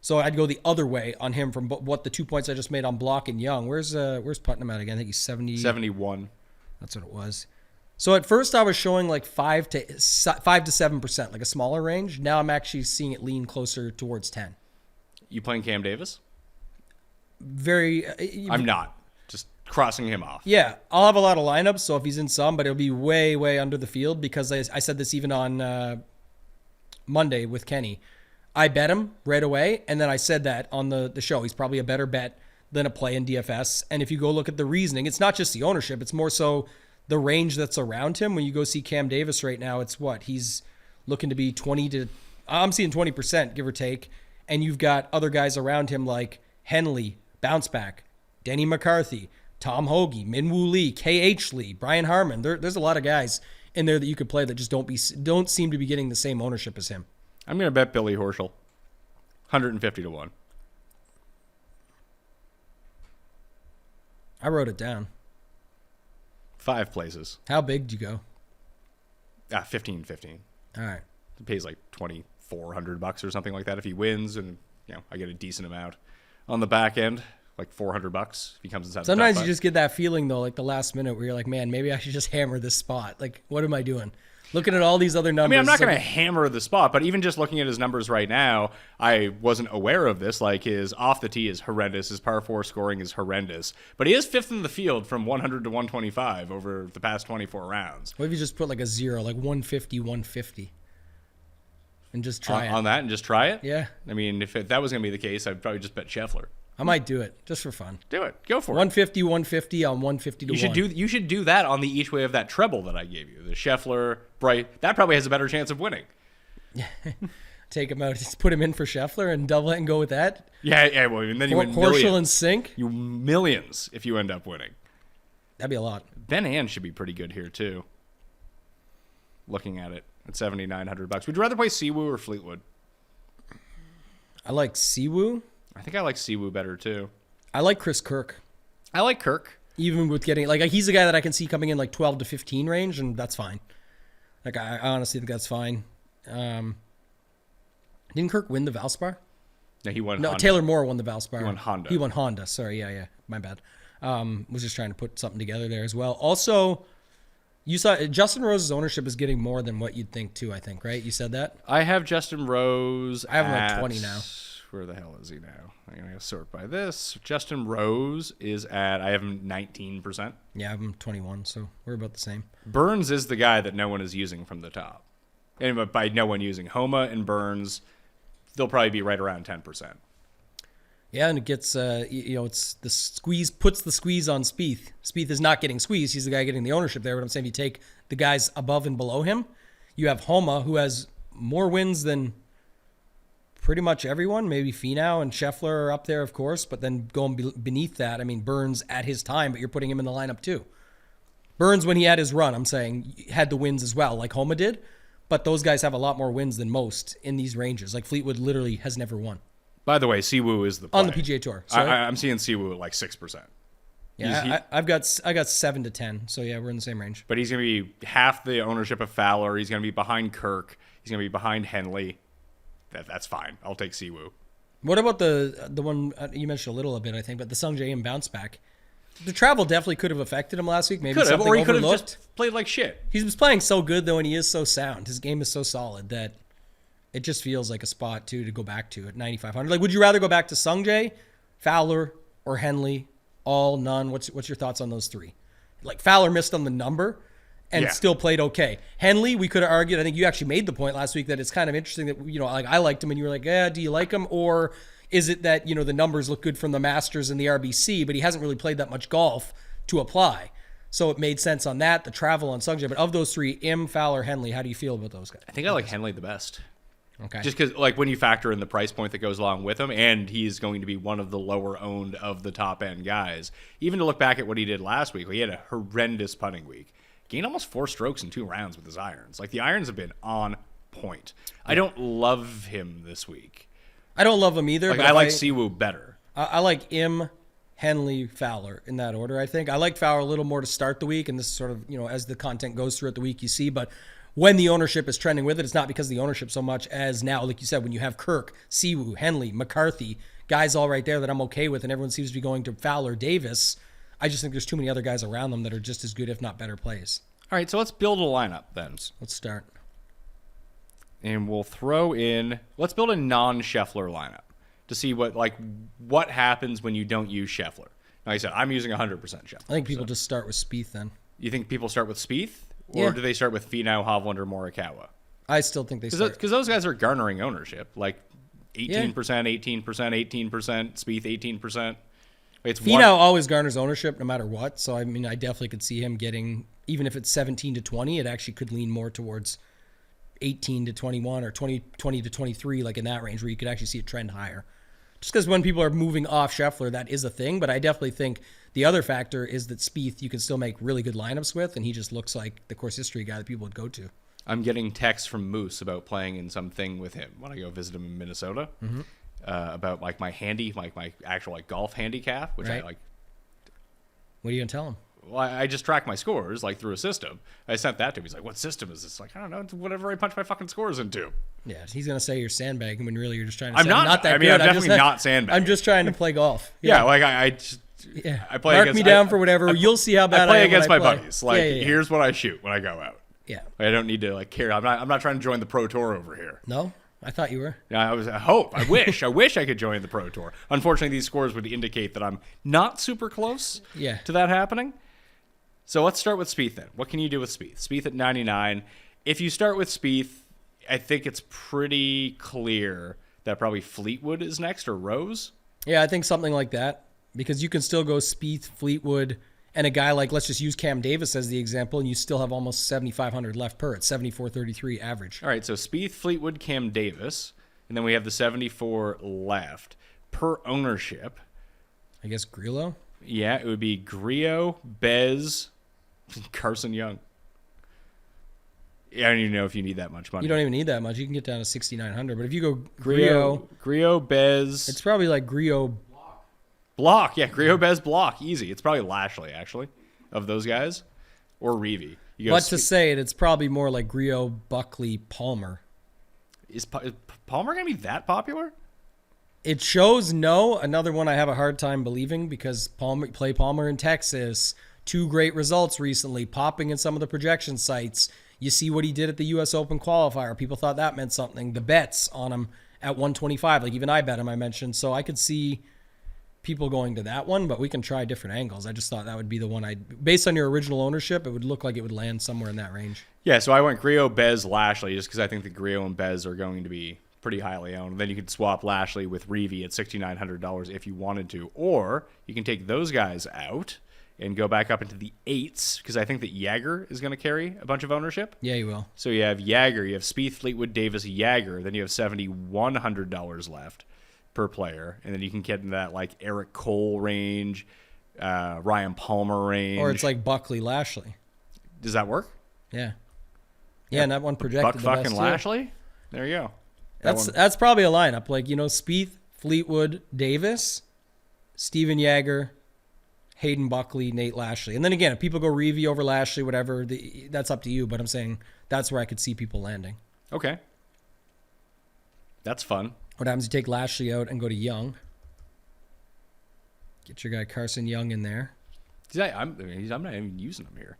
So I'd go the other way on him from what the 2 points I just made on Block and Young. Where's Putnam at again? I think he's 71. That's what it was. So at first I was showing like 5 to 7%, like a smaller range. Now I'm actually seeing it lean closer towards 10. You playing Cam Davis? I'm not. Just crossing him off. Yeah, I'll have a lot of lineups, so if he's in some, but it'll be way, way under the field because I said this even on Monday with Kenny. I bet him right away, and then I said that on the show. He's probably a better bet than a play in DFS. And if you go look at the reasoning, it's not just the ownership. It's more so the range that's around him. When you go see Cam Davis right now, it's what? He's looking to be 20 to... I'm seeing 20%, give or take. And you've got other guys around him like Henley, Bounce Back, Denny McCarthy, Tom Hoagie, Min-Woo Lee, K.H. Lee, Brian Harmon. There's a lot of guys in there that you could play that just don't seem to be getting the same ownership as him. I'm going to bet Billy Horschel. 150 to 1. I wrote it down. 5 places. How big did you go? 15. All right. It pays like $2,400 or something like that if he wins, and I get a decent amount on the back end, like $400 if he comes inside. Sometimes you just get that feeling though, like the last minute where you're like, man, maybe I should just hammer this spot. Like, what am I doing? Looking at all these other numbers. I mean, I'm not going to hammer the spot, but even just looking at his numbers right now, I wasn't aware of this. Like, his off the tee is horrendous. His par 4 scoring is horrendous. But he is 5th in the field from 100 to 125 over the past 24 rounds. What if you just put like a 0, like 150, 150? and just try it. On that and just try it? Yeah. I mean, if that was going to be the case, I'd probably just bet Scheffler. I might do it just for fun. Do it. Go for it. 150 on 150 to 1. You should do that on the each way of that treble that I gave you. The Scheffler, Bright. That probably has a better chance of winning. Take him out. Just put him in for Scheffler and double it and go with that. Yeah. Well, and then you win Horschel millions. and Sink. You millions if you end up winning. That'd be a lot. Ben Ann should be pretty good here too. Looking at it at $7,900. Would you rather play Siwoo or Fleetwood? I like Siwoo. I think I like Siwoo better too. I like Chris Kirk. I like Kirk. Even with getting he's a guy that I can see coming in 12 to 15 range, and that's fine. I honestly think that's fine. Didn't Kirk win the Valspar? No, he won. No, Honda. Taylor Moore won the Valspar. He He won Honda. won Honda. Sorry, yeah, my bad. Was just trying to put something together there as well. Also, you saw Justin Rose's ownership is getting more than what you'd think too. I think, right? You said that. I have Justin Rose. I have him at 20 now. Where the hell is he now? I'm gonna sort by this. Justin Rose is at. I have him 19%. Yeah, I have him 21, so we're about the same. Burns is the guy that no one is using from the top, and by no one using Homa and Burns, they'll probably be right around 10%. Yeah, and it gets it's the squeeze puts the squeeze on Spieth. Spieth is not getting squeezed; he's the guy getting the ownership there. But I'm saying, if you take the guys above and below him, you have Homa, who has more wins than pretty much everyone. Maybe Finau and Scheffler are up there, of course, but then going beneath that, I mean, Burns at his time, but you're putting him in the lineup too. Burns, when he had his run, I'm saying, had the wins as well, like Homa did, but those guys have a lot more wins than most in these ranges. Like Fleetwood literally has never won. By the way, Siwoo is the play. On the PGA Tour. Sorry. I'm seeing Siwoo at 6%. Yeah, I got 7 to 10, so yeah, we're in the same range. But he's going to be half the ownership of Fowler. He's going to be behind Kirk. He's going to be behind Henley. That's fine. I'll take Siwoo. What about the one you mentioned a little bit, I think, but the Sung Jae Im bounce back? The travel definitely could have affected him last week. Maybe Could have, something or he could have overlooked. just played like shit. He was playing so good though, and he is so sound. His game is so solid that it just feels like a spot too to go back to at 9,500. Like, would you rather go back to Sung Jae, Fowler, or Henley? All, none. What's your thoughts on those three? Like Fowler missed on the number and still played okay. Henley, we could have argued. I think you actually made the point last week that it's kind of interesting that I liked him and you were like, yeah, do you like him, or is it that the numbers look good from the Masters and the RBC, but he hasn't really played that much golf to apply. So it made sense on that, the travel on Sung Jae. But of those three, Im, Fowler, Henley, how do you feel about those guys? I think I like Henley the best. Okay. Just because, when you factor in the price point that goes along with him, and he's going to be one of the lower owned of the top end guys. Even to look back at what he did last week, he had a horrendous putting week. Gained almost 4 strokes in 2 rounds with his irons. The irons have been on point. I don't love him this week. I don't love him either. But I like Siwoo better. I like Im, Henley, Fowler in that order, I think. I like Fowler a little more to start the week, and this is sort of, as the content goes throughout the week, you see. But when the ownership is trending with it, it's not because of the ownership so much as now, like you said, when you have Kirk, Siwoo, Henley, McCarthy, guys all right there that I'm okay with, and everyone seems to be going to Fowler, Davis. I just think there's too many other guys around them that are just as good, if not better plays. All right, so let's build a lineup then. Let's start. And we'll throw in, let's build a non-Scheffler lineup to see what happens when you don't use Scheffler. Like I said, I'm using 100% Scheffler. I think people just start with Spieth then. You think people start with Spieth? Or do they start with Finau, Hovland, or Morikawa? I still think they start. Because those guys are garnering ownership. 18%, 18%, 18%, Spieth 18%. Finau always garners ownership no matter what. So, I mean, I definitely could see him getting, even if it's 17 to 20, it actually could lean more towards 18 to 21 or 20 to 23, in that range where you could actually see it trend higher. Just because when people are moving off Scheffler, that is a thing. But I definitely think the other factor is that Spieth you can still make really good lineups with, and he just looks like the course history guy that people would go to. I'm getting texts from Moose about playing in something with him when I go visit him in Minnesota. Mm-hmm. About my actual golf handicap, which right. I like. What are you gonna tell him? Well, I just track my scores through a system. I sent that to him. He's like, "What system is this?" I don't know. It's whatever I punch my fucking scores into. Yeah, he's gonna say you're sandbagging when really you're just trying to. I'm not that good. I'm definitely not sandbagging. I'm just trying to play golf. Yeah, I just. Yeah. I play Mark against, me down for whatever. You'll see how bad I play am against when my I play. buddies. Here's what I shoot when I go out. Yeah. I don't need to care. I'm not trying to join the Pro Tour over here. No, I thought you were. Yeah, I wish I could join the Pro Tour. Unfortunately, these scores would indicate that I'm not super close. To that happening. So let's start with Spieth then. What can you do with Spieth? Spieth at 99. If you start with Spieth, I think it's pretty clear that probably Fleetwood is next or Rose. Yeah, I think something like that, because you can still go Spieth, Fleetwood, and a guy like, let's just use Cam Davis as the example, and you still have almost 7,500 left per. It's 74.33 average. All right, so Spieth, Fleetwood, Cam Davis, and then we have the 74 left per ownership. I guess Grillo? Yeah, it would be Griot, Bez, Carson Young. Yeah, I don't even know if you need that much money. You don't even need that much. You can get down to 6,900. But if you go Griot, Bez. it's probably like Griot. Block. Yeah, Griot, Bez, Block. Easy. It's probably Lashley, actually, of those guys. Or Reavie. But to say it, it's probably more like Griot, Buckley, Palmer. Is Palmer going to be that popular? It shows no. Another one I have a hard time believing, because Palmer in Texas. 2 great results recently, popping in some of the projection sites. You see what he did at the U.S. Open qualifier. People thought that meant something. The bets on him at 125, like even I bet him, I mentioned. So I could see people going to that one, but we can try different angles. I just thought that would be the one based on your original ownership, it would look like it would land somewhere in that range. Yeah, so I went Griot, Bez, Lashley, just because I think the Griot and Bez are going to be pretty highly owned. And then you could swap Lashley with Reavie at $6,900 if you wanted to. Or you can take those guys out and go back up into the 8s, because I think that Jagger is going to carry a bunch of ownership. Yeah, you will. So you have Jagger, you have Spieth, Fleetwood, Davis, Jagger, then you have $7,100 left per player, and then you can get into that like Eric Cole range, Ryan Palmer range. Or it's like Buckley, Lashley. Does that work? Yeah. Yeah, and that one projected Buck the fucking best too. Lashley? There you go. That's probably a lineup. Like, Spieth, Fleetwood, Davis, Steven Jagger, Hayden Buckley, Nate Lashley. And then again, if people go Reavie over Lashley, whatever, that's up to you. But I'm saying that's where I could see people landing. Okay. That's fun. What happens? You take Lashley out and go to Young. Get your guy Carson Young in there. I'm not even using him here.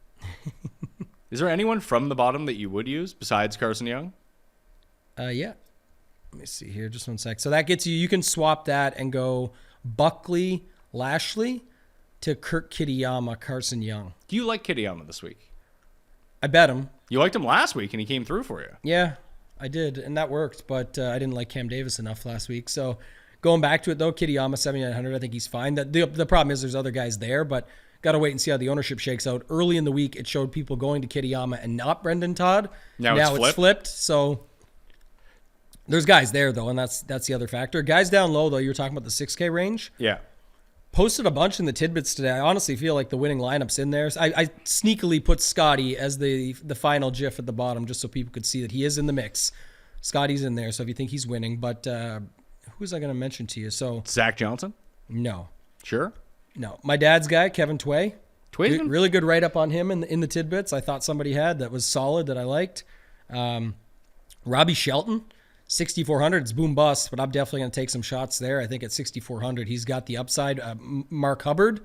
Is there anyone from the bottom that you would use besides Carson Young? Yeah. Let me see here. Just one sec. So that gets you can swap that and go Buckley, Lashley to Kurt Kitayama, Carson Young. Do you like Kitayama this week? I bet him. You liked him last week, and he came through for you. Yeah, I did, and that worked, but I didn't like Cam Davis enough last week. So going back to it, though, Kitayama, 7,900, I think he's fine. The problem is there's other guys there, but got to wait and see how the ownership shakes out. Early in the week, it showed people going to Kitayama and not Brendan Todd. Now it's flipped, so there's guys there, though, and that's the other factor. Guys down low, though, you were talking about the 6K range. Yeah. Posted a bunch in the tidbits today. I honestly feel like the winning lineup's in there. I sneakily put Scotty as the final GIF at the bottom just so people could see that he is in the mix. Scotty's in there, so if you think he's winning. But who was I going to mention to you? So Zach Johnson? No. Sure. No. My dad's guy, Kevin Tway. Tway's really good write-up on him in the tidbits. I thought somebody had that was solid that I liked. Robbie Shelton. 6,400, it's boom bust, but I'm definitely going to take some shots there. I think at 6,400, he's got the upside. Mark Hubbard,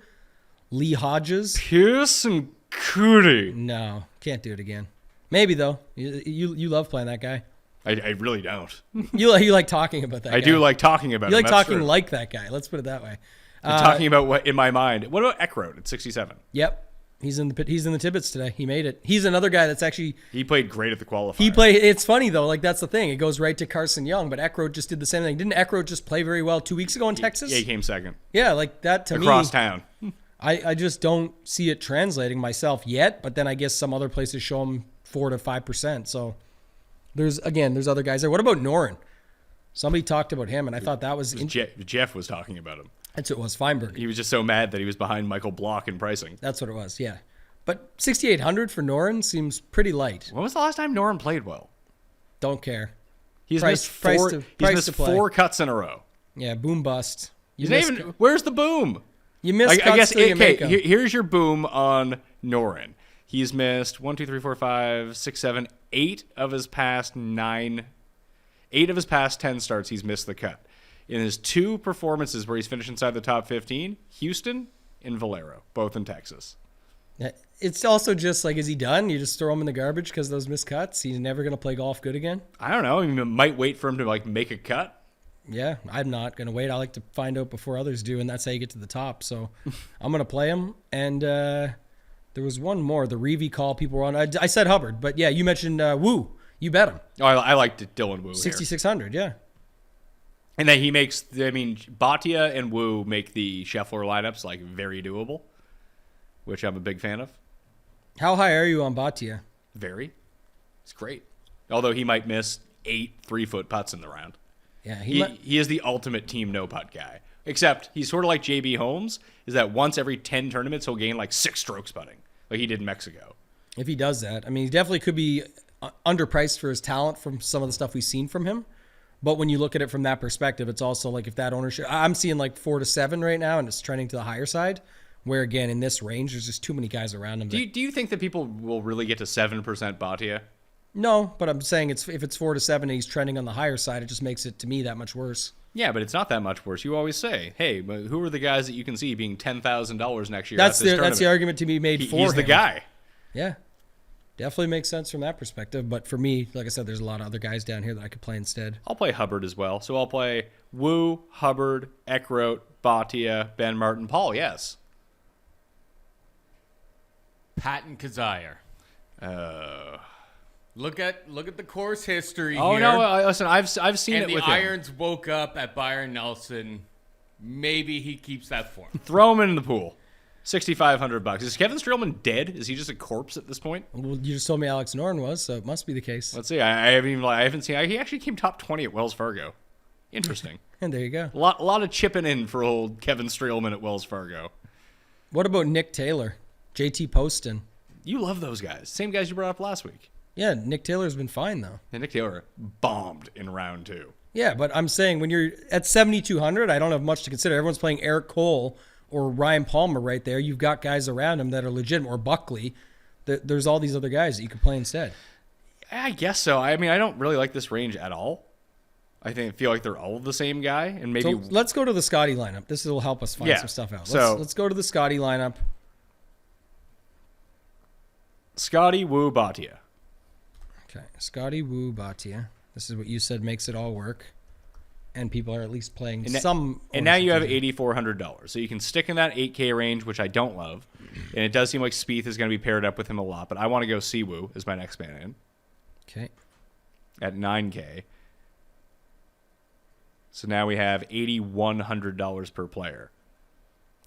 Lee Hodges. Pearson Cootie. No, can't do it again. Maybe, though. You love playing that guy. I really don't. You like talking about that guy. I do like talking about him. You like that's talking true. like that guy. Let's put it that way. Talking about what in my mind. What about Eckroat at 67? Yep. He's in the tidbits today. He made it. He's another guy that's actually... He played great at the qualifier. It's funny, though. Like, that's the thing. It goes right to Carson Young, but Eckroat just did the same thing. Didn't Eckroat just play very well 2 weeks ago in Texas? Yeah, he came second. Yeah, like that to me... Across town. I just don't see it translating myself yet, but then I guess some other places show him 4 to 5%. So there's other guys there. What about Noren? Somebody talked about him, and I thought that was... Jeff was talking about him. That's what it was, Feinberg. He was just so mad that he was behind Michael Block in pricing. That's what it was, yeah. But 6,800 for Noren seems pretty light. When was the last time Noren played well? Don't care. He's missed four cuts in a row. Yeah, boom bust. Where's the boom? You missed cuts. I guess here's your boom on Noren. He's missed 1, 2, 3, 4, 5, 6, 7, 8 of his past 10 starts. He's missed the cut. In his 2 performances where he's finished inside the top 15, Houston and Valero, both in Texas. It's also just like, is he done? You just throw him in the garbage because of those missed cuts? He's never going to play golf good again? I don't know. I mean, might wait for him to make a cut. Yeah, I'm not going to wait. I like to find out before others do, and that's how you get to the top. So I'm going to play him. And there was one more, the Reavie call people were on. I said Hubbard, but yeah, you mentioned Woo. You bet him. Oh, I liked Dylan Wu here. 6,600, yeah. And then he makes, Bhatia and Wu make the Scheffler lineups like very doable, which I'm a big fan of. How high are you on Bhatia? Very. It's great. Although he might miss 8 3-foot putts in the round. Yeah, he is the ultimate team no putt guy. Except he's sort of like JB Holmes, is that once every 10 tournaments he'll gain like 6 strokes putting, like he did in Mexico. If he does that, I mean, he definitely could be underpriced for his talent from some of the stuff we've seen from him. But when you look at it from that perspective, it's also like if that ownership, I'm seeing like 4 to 7 right now, and it's trending to the higher side. Where again, in this range, there's just too many guys around him. Do you think that people will really get to 7% Bhatia? No, but I'm saying if it's 4 to 7 and he's trending on the higher side, it just makes it to me that much worse. Yeah, but it's not that much worse. You always say, hey, but who are the guys that you can see being $10,000 next year? That's the argument to be made for him. He's the guy. Yeah, definitely makes sense from that perspective. But for me, like I said, there's a lot of other guys down here that I could play instead. I'll play Hubbard as well. So I'll play Wu, Hubbard, Eckroat, Bhatia, Ben Martin, Paul. Yes. Patton Kazire. Look at the course history Oh here. no! Listen, I've seen and it the with Irons woke up at Byron Nelson. Maybe he keeps that form. Throw him in the pool. $6,500. Is Kevin Streelman dead? Is he just a corpse at this point? Well, you just told me Alex Noren was, so it must be the case. Let's see. I haven't seen. He actually came top 20 at Wells Fargo. Interesting. And there you go. A lot of chipping in for old Kevin Streelman at Wells Fargo. What about Nick Taylor, JT Poston? You love those guys. Same guys you brought up last week. Yeah, Nick Taylor's been fine though. And Nick Taylor bombed in round 2. Yeah, but I'm saying when you're at 7,200, I don't have much to consider. Everyone's playing Eric Cole or Ryan Palmer right there. You've got guys around him that are legitimate, or Buckley. There's all these other guys that you could play instead. I guess so. I mean, I don't really like this range at all. I feel like they're all the same guy, and maybe. So let's go to the Scotty lineup. This will help us find some stuff out. Let's go to the Scotty lineup. Scotty, Wu, Bhatia. Okay, Scotty, Wu, Bhatia. This is what you said makes it all work. And people are at least playing some. And now you have $8,400. So you can stick in that 8K range, which I don't love. And it does seem like Spieth is going to be paired up with him a lot. But I want to go Siwoo as my next man in. Okay. At 9K. So now we have $8,100 per player.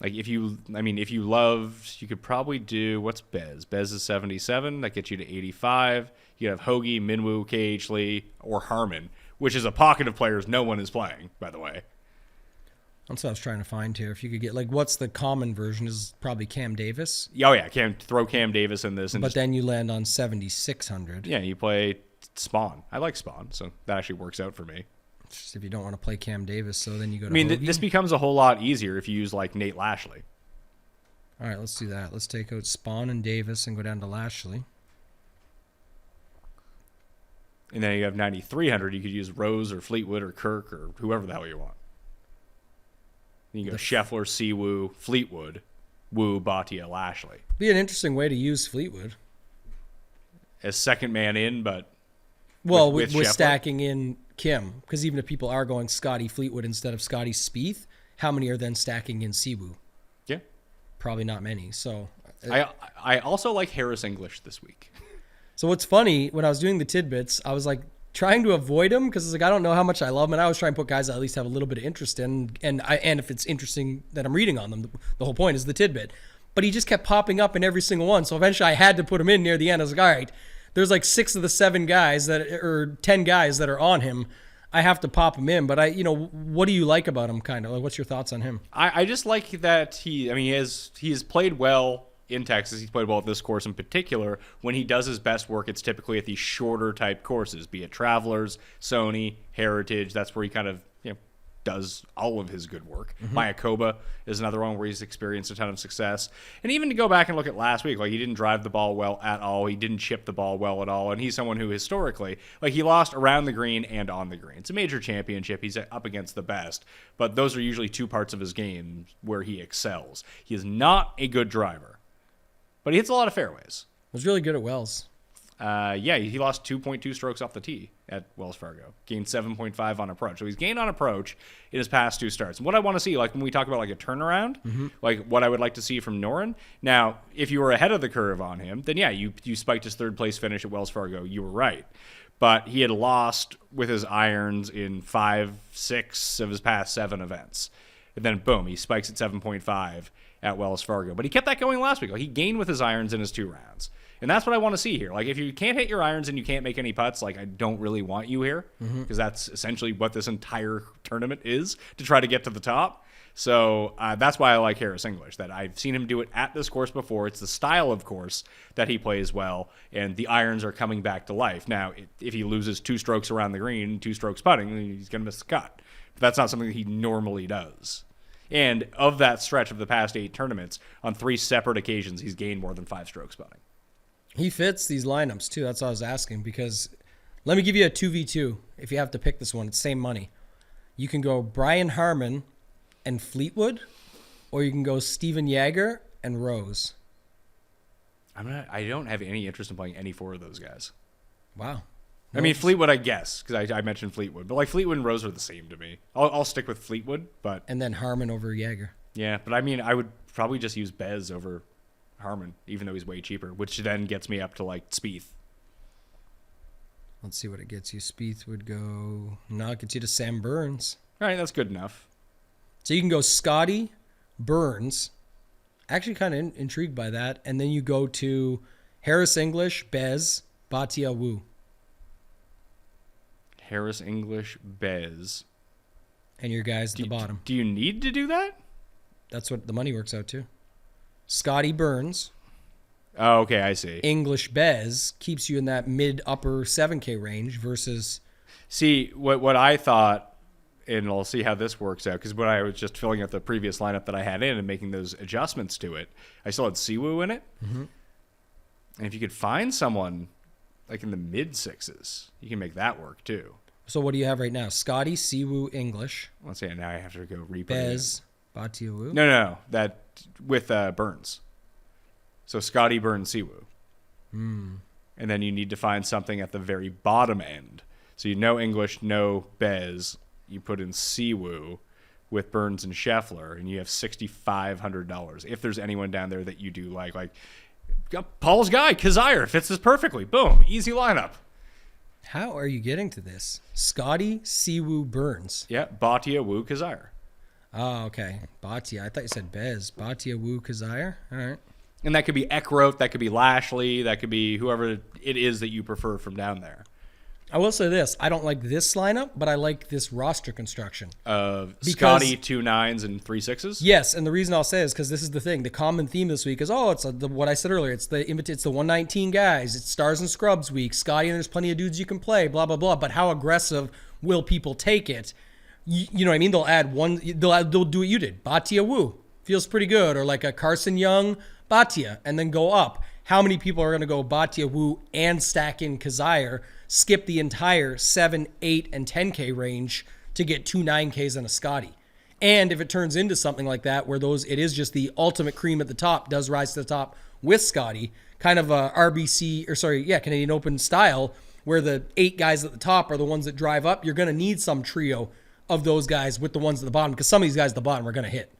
Like if you love, you could probably do, what's Bez? Bez is 77. That gets you to 85. You have Hoagie, Minwoo, KH Lee, or Harmon, which is a pocket of players no one is playing, by the way. That's what I was trying to find here. If you could get, like, what's the common version is probably Cam Davis. Oh, yeah. Throw Cam Davis in this. But then you land on 7,600. Yeah, you play Spawn. I like Spawn, so that actually works out for me. Just if you don't want to play Cam Davis, so then you go to Hoagie. This becomes a whole lot easier if you use, like, Nate Lashley. All right, let's do that. Let's take out Spawn and Davis and go down to Lashley. And then you have 9,300. You could use Rose or Fleetwood or Kirk or whoever the hell you want. Then you go Scheffler, Siwoo, Fleetwood, Wu, Bhatia, Lashley. Be an interesting way to use Fleetwood. As second man in, but with stacking in Kim. Because even if people are going Scotty Fleetwood instead of Scotty Spieth, how many are then stacking in Siwoo? Yeah. Probably not many. So I also like Harris English this week. So what's funny, when I was doing the tidbits, I was like trying to avoid him because I don't know how much I love him, and I was trying to put guys I at least have a little bit of interest in, and if it's interesting that I'm reading on them, the whole point is the tidbit. But he just kept popping up in every single one, so eventually I had to put him in near the end. I was like, all right, there's like 6 of the 7 guys or 10 guys that are on him. I have to pop him in, but what do you like about him? Kind of like, what's your thoughts on him? I just like that he has played well in Texas. He's played well at this course in particular. When he does his best work, it's typically at these shorter type courses, be it Travelers, Sony, Heritage. That's where he kind of does all of his good work. Mayakoba is another one where he's experienced a ton of success. And even to go back and look at last week, like he didn't drive the ball well at all. He didn't chip the ball well at all. And he's someone who historically, like he lost around the green and on the green. It's a major championship. He's up against the best. But those are usually 2 parts of his game where he excels. He is not a good driver, but he hits a lot of fairways. He was really good at Wells. He lost 2.2 strokes off the tee at Wells Fargo. Gained 7.5 on approach. So he's gained on approach in his past 2 starts. And what I want to see, like when we talk about like a turnaround, like what I would like to see from Noren. Now, if you were ahead of the curve on him, then yeah, you spiked his 3rd place finish at Wells Fargo. You were right. but he had lost with his irons in 5-6 of his past 7 events. And then, boom, he spikes at 7.5 at Wells Fargo. But he kept that going last week. Like, he gained with his irons in his 2 rounds. And that's what I want to see here. Like, if you can't hit your irons and you can't make any putts, like, I don't really want you here, because that's essentially what this entire tournament is, to try to get to the top. So that's why I like Harris English, that I've seen him do it at this course before. It's the style of course that he plays well, and the irons are coming back to life. Now, if he loses 2 strokes around the green, 2 strokes putting, he's going to miss the cut. But that's not something that he normally does. And of that stretch of the past 8 tournaments, on 3 separate occasions, he's gained more than 5 strokes putting. He fits these lineups too. That's what I was asking, because let me give you a 2v2. If you have to pick this one, it's same money. You can go Brian Harman and Fleetwood, or you can go Steven Jaeger and Rose. I don't have any interest in playing any 4 of those guys. Wow. I mean, Fleetwood, I guess, because I mentioned Fleetwood. But, like, Fleetwood and Rose are the same to me. I'll stick with Fleetwood, but... And then Harman over Jaeger. Yeah, but, I mean, I would probably just use Bez over Harman, even though he's way cheaper, which then gets me up to, like, Spieth. Let's see what it gets you. Spieth would go... No, it gets you to Sam Burns. All right, that's good enough. So you can go Scotty, Burns. Actually kind of intrigued by that. And then you go to Harris English, Bez, Bhatia Wu. Harris English, Bez. And your guys at the bottom. Do you need to do that? That's what the money works out to. Scotty Burns. Oh, okay, I see. English Bez keeps you in that mid-upper 7K range versus... See, what I thought... And I'll see how this works out, because when I was just filling out the previous lineup that I had in and making those adjustments to it, I still had Siwoo in it. Mm-hmm. And if you could find someone like in the mid-6s, you can make that work too. So what do you have right now? Scotty, Siwoo, English. Let's see, now I have to go replay. Bez, Bhatia Wu. No, that with Burns. So Scotty, Burns, Siwoo. And then you need to find something at the very bottom end. So you know English, no Bez. You put in Siwoo with Burns and Scheffler, and you have $6,500. If there's anyone down there that you do like Paul's guy, Kazire, fits this perfectly. Boom, easy lineup. How are you getting to this? Scotty, Siwoo, Burns. Yeah, Bhatia, Wu, Kazire. Oh, okay. Bhatia. I thought you said Bez. Bhatia, Wu, Kazire. All right. And that could be Eckroat, that could be Lashley, that could be whoever it is that you prefer from down there. I will say this. I don't like this lineup, but I like this roster construction. Scotty, 2 9s and 3 6s? Yes, and the reason I'll say is because this is the thing. The common theme this week is, what I said earlier. It's the 119 guys. It's Stars and Scrubs week. Scotty, and there's plenty of dudes you can play, blah, blah, blah. But how aggressive will people take it? You know what I mean? They'll add one. They'll do what you did. Bhatia Wu. Feels pretty good. Or like a Carson Young, Bhatia, and then go up. How many people are going to go Bhatia Wu and stack in Kazire, skip the entire 7, 8, and 10K range to get 2 9Ks and a Scotty? And if it turns into something like that, where it is just the ultimate cream at the top, does rise to the top with Scotty, kind of a Canadian Open style, where the 8 guys at the top are the ones that drive up, you're going to need some trio of those guys with the ones at the bottom, because some of these guys at the bottom are going to hit.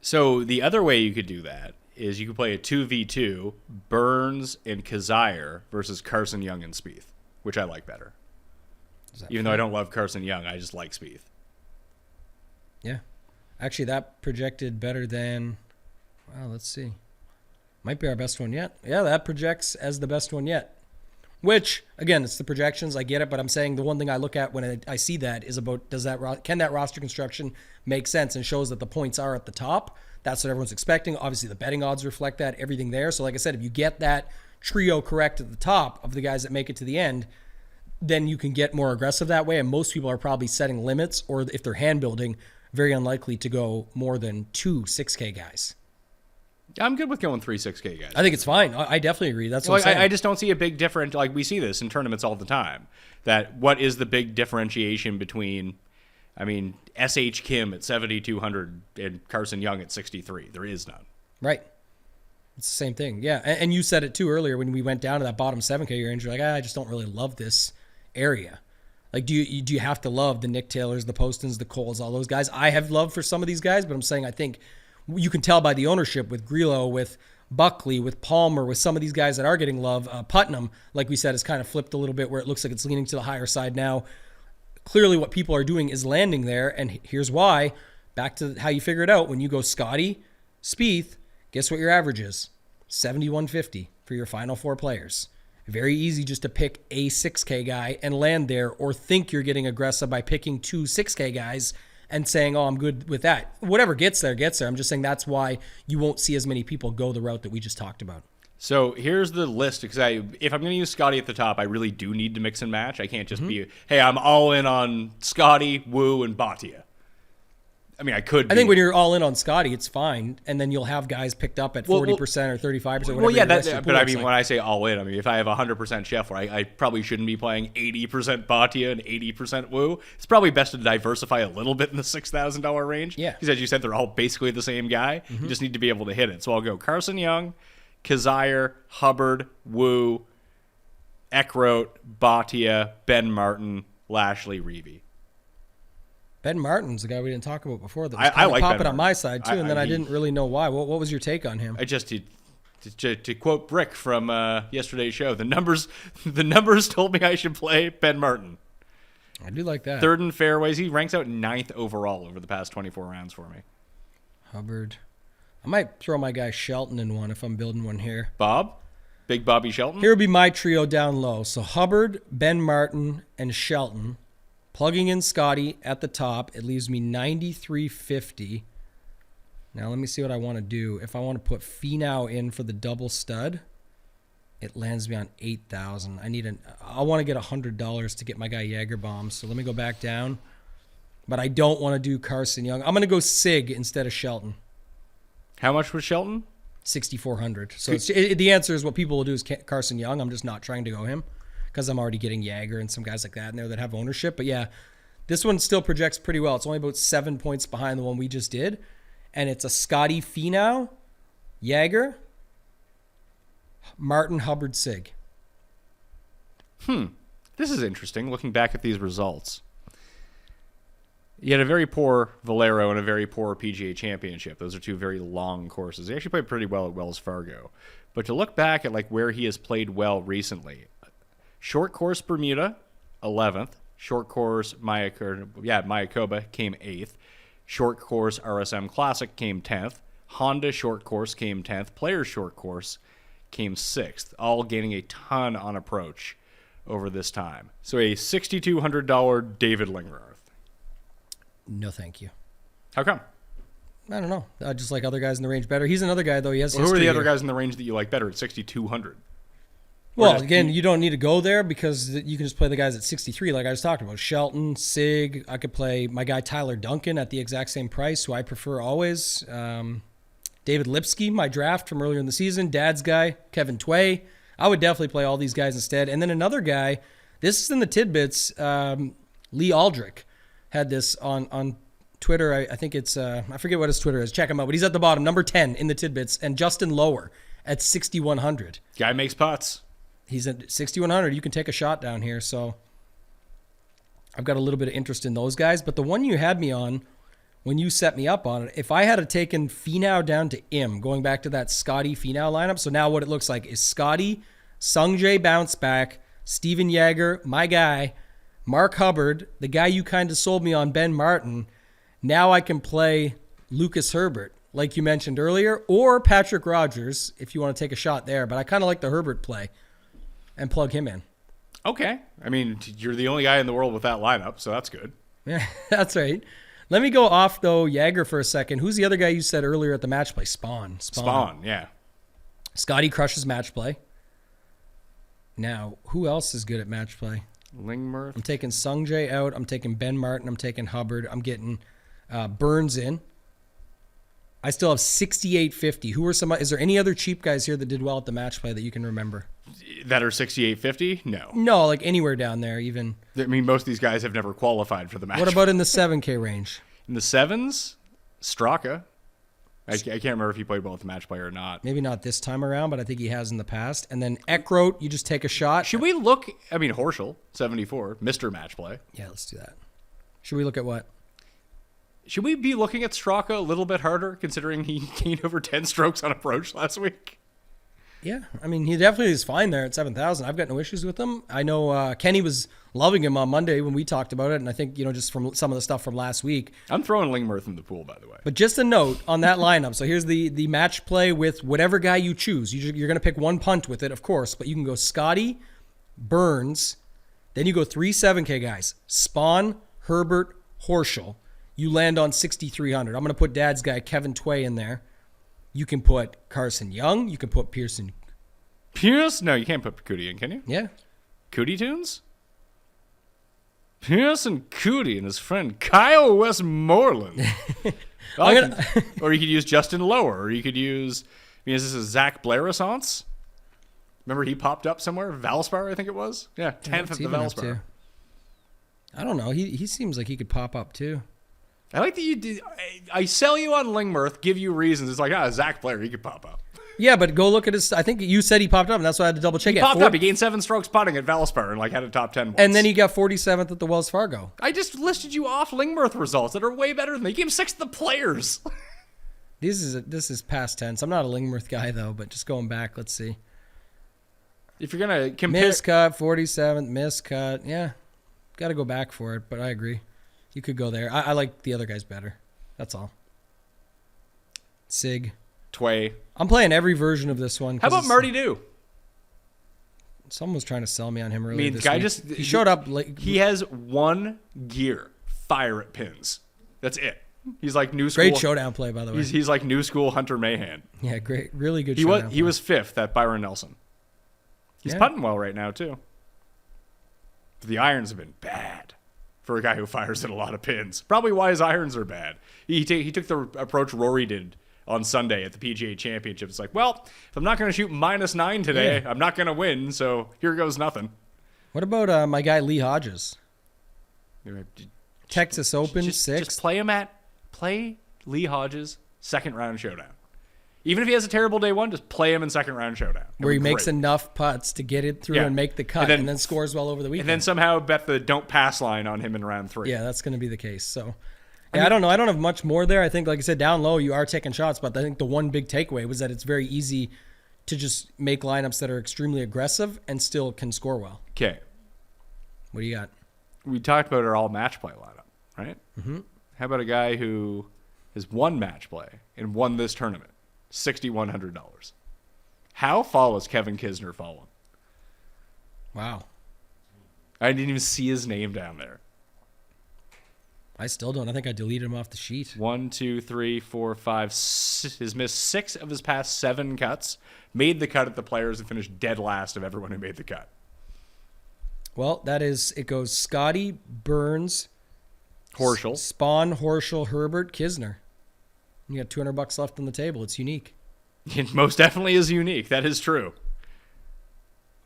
So the other way you could do that is you could play a 2v2, Burns and Kazire versus Carson Young and Spieth, which I like better. Even though I don't love Carson Young, I just like Spieth. Yeah. Actually, that projected better than... Well, let's see. Might be our best one yet. Yeah, that projects as the best one yet. Which, again, it's the projections. I get it, but I'm saying the one thing I look at when I see that is about can that roster construction make sense, and shows that the points are at the top. That's what everyone's expecting. Obviously, the betting odds reflect that, everything there. So like I said, if you get that trio correct at the top of the guys that make it to the end, then you can get more aggressive that way. And most people are probably setting limits, or if they're hand building, very unlikely to go more than 2 6K guys. I'm good with going 3 6K guys. I think it's fine. I definitely agree. That's what I'm saying. I just don't see a big difference. Like, we see this in tournaments all the time. That what is the big differentiation between, S.H. Kim at 7,200 and Carson Young at 63? There is none. Right. It's the same thing. Yeah. And you said it too earlier when we went down to that bottom 7K range. You're like, I just don't really love this area. Like, do you have to love the Nick Taylors, the Postons, the Coles, all those guys? I have love for some of these guys, but I'm saying I think you can tell by the ownership with Grillo, with Buckley, with Palmer, with some of these guys that are getting love. Putnam, like we said, has kind of flipped a little bit where it looks like it's leaning to the higher side now. Clearly what people are doing is landing there, and here's why. Back to how you figure it out. When you go Scotty, Spieth, guess what your average is? 7,150 for your final 4 players. Very easy just to pick a 6K guy and land there, or think you're getting aggressive by picking 2 6K guys and saying, oh, I'm good with that. Whatever gets there, gets there. I'm just saying that's why you won't see as many people go the route that we just talked about. So here's the list, because if I'm going to use Scotty at the top, I really do need to mix and match. I can't just be, hey, I'm all in on Scotty, Wu, and Bhatia. I mean, I think when you're all in on Scotty, it's fine, and then you'll have guys picked up at 40% or 35%. Whatever. Well, yeah, but I mean, when I say all in, I mean, if I have 100% Scheffler, I probably shouldn't be playing 80% Bhatia and 80% Wu. It's probably best to diversify a little bit in the $6,000 range. Yeah. Because as you said, they're all basically the same guy. You just need to be able to hit it. So I'll go Carson Young, Kazire, Hubbard, Wu, Eckroat, Bhatia, Ben Martin, Lashley, Reavie. Ben Martin's the guy we didn't talk about before. That was I like popping Ben on my side too, and then I didn't really know why. What was your take on him? I just to quote Brick from yesterday's show, the numbers told me I should play Ben Martin. I do like that. 3rd in fairways. He ranks out 9th overall over the past 24 rounds for me. Hubbard. I might throw my guy Shelton in one if I'm building one here. Big Bobby Shelton. Here would be my trio down low. So Hubbard, Ben Martin, and Shelton. Plugging in Scotty at the top, it leaves me 93.50. Now let me see what I want to do. If I want to put Finau in for the double stud, it lands me on 8,000. I want to get $100 to get my guy Jagerbomb. So let me go back down. But I don't want to do Carson Young. I'm going to go Sig instead of Shelton. How much was Shelton? 6,400. So the answer is what people will do is Carson Young. I'm just not trying to go him, because I'm already getting Jaeger and some guys like that in there that have ownership. But yeah, this one still projects pretty well. It's only about 7 points behind the one we just did. And it's a Scotty Finau, Jaeger, Martin, Hubbard, Sig. This is interesting, looking back at these results. You had a very poor Valero and a very poor PGA Championship. Those are 2 very long courses. He actually played pretty well at Wells Fargo. But to look back at like where he has played well recently, short course Bermuda, 11th. Short course Mayakoba came 8th. Short course RSM Classic came 10th. Honda short course came 10th. Players short course came 6th. All gaining a ton on approach over this time. So a $6,200 David Lingmerth. No, thank you. How come? I don't know. I just like other guys in the range better. He's another guy, though. He has who are the other guys in the range that you like better at 6,200? Well, again, you don't need to go there because you can just play the guys at 63, like I was talking about. Shelton, Sig. I could play my guy Tyler Duncan at the exact same price, who I prefer always. David Lipsky, my draft from earlier in the season. Dad's guy, Kevin Tway. I would definitely play all these guys instead. And then another guy, this is in the tidbits, Lee Aldrich had this on Twitter. I think it's, I forget what his Twitter is. Check him out. But he's at the bottom, number 10 in the tidbits. And Justin Lower at 6,100. Guy makes putts. He's at 6,100. You can take a shot down here. So I've got a little bit of interest in those guys. But the one you had me on, when you set me up on it, if I had taken Finau down to Im, going back to that Scotty Finau lineup. So now what it looks like is Scotty, Sungjae bounce back, Steven Jaeger, my guy, Mark Hubbard, the guy you kind of sold me on, Ben Martin. Now I can play Lucas Herbert, like you mentioned earlier, or Patrick Rogers, if you want to take a shot there. But I kind of like the Herbert play and plug him in. Okay. I mean, you're the only guy in the world with that lineup, so that's good. Yeah, that's right. Let me go off, though, Jaeger for a second. Who's the other guy you said earlier at the match play? Spawn, yeah. Scotty crushes match play. Now, who else is good at match play? Lingmerth. I'm taking Sungjae out. I'm taking Ben Martin. I'm taking Hubbard. I'm getting Burns in. I still have 6,850. Who are some? Is there any other cheap guys here that did well at the match play that you can remember? That are 6,850? No. No, like anywhere down there, even. I mean, most of these guys have never qualified for the match. What about in the 7K range? In the 7s, Straka. I can't remember if he played well with the match play or not. Maybe not this time around, but I think he has in the past. And then Eckroat, you just take a shot. Should we look? I mean, Horschel, 74, Mr. Match Play. Yeah, let's do that. Should we look at what? Should we be looking at Straka a little bit harder, considering he gained over 10 strokes on approach last week? Yeah, I mean, he definitely is fine there at 7,000. I've got no issues with him. I know Kenny was loving him on Monday when we talked about it, and I think, just from some of the stuff from last week. I'm throwing Lingmerth in the pool, by the way. But just a note on that lineup. So here's the match play with whatever guy you choose. You're going to pick one punt with it, of course, but you can go Scotty, Burns, then you go 3 7K guys. Spawn, Herbert, Horschel. You land on 6,300. I'm going to put Dad's guy, Kevin Tway, in there. You can put Carson Young. You can put Pearson. Pierce? No, you can't put Cootie in, can you? Yeah. Cootie Tunes? Pearson Cootie and his friend Kyle Westmoreland. Or you could use Justin Lower, or you could use, is this a Zach Blair Renaissance? Remember he popped up somewhere? Valspar, I think it was? Yeah, 10th at the Valspar. I don't know. He seems like he could pop up too. I like that you did. I sell you on Lingmerth, give you reasons. It's like, Zach Blair, he could pop up. Yeah, but go look at his. I think you said he popped up, and that's why I had to double check. He popped up. He gained 7 strokes putting at Valspar and had a top 10 once. And then he got 47th at the Wells Fargo. I just listed you off Lingmerth results that are way better than they gave him 6th the Players. This is past tense. I'm not a Lingmerth guy though, but just going back, let's see. If you're gonna compare, miscut 47th, miscut, yeah, got to go back for it. But I agree, you could go there. I like the other guys better. That's all. Sig. Tway. I'm playing every version of this one. How about Marty Dew? Someone was trying to sell me on him earlier. He showed up late. He has one gear: fire at pins. That's it. He's like new school. Great showdown play, by the way. He's like new school Hunter Mahan. Yeah, great, really good. He was 5th at Byron Nelson. He's putting well right now too. But the irons have been bad for a guy who fires at a lot of pins. Probably why his irons are bad. He took the approach Rory did on Sunday at the PGA Championship. It's like, well, if I'm not going to shoot -9 today, I'm not going to win, so here goes nothing. What about my guy Lee Hodges? Texas Open, 6th. Just play Lee Hodges, 2nd round showdown. Even if he has a terrible day 1, just play him in 2nd round showdown. Where he makes enough putts to get it through and make the cut, and then scores well over the weekend. And then somehow bet the don't pass line on him in round 3. Yeah, that's going to be the case. So, I don't know. I don't have much more there. I think, like I said, down low, you are taking shots, but I think the one big takeaway was that it's very easy to just make lineups that are extremely aggressive and still can score well. Okay. What do you got? We talked about our all match play lineup, right? Mm-hmm. How about a guy who has won match play and won this tournament? $6,100. How follows Kevin Kisner fallen? Wow. I didn't even see his name down there. I still don't. I think I deleted him off the sheet. 1, 2, 3, 4, 5. Has missed 6 of his past 7 cuts. Made the cut at the Players and finished dead last of everyone who made the cut. Well, it goes Scotty, Burns, Horschel, Spawn, Horschel, Herbert, Kisner. You got $200 left on the table. It's unique. It most definitely is unique. That is true.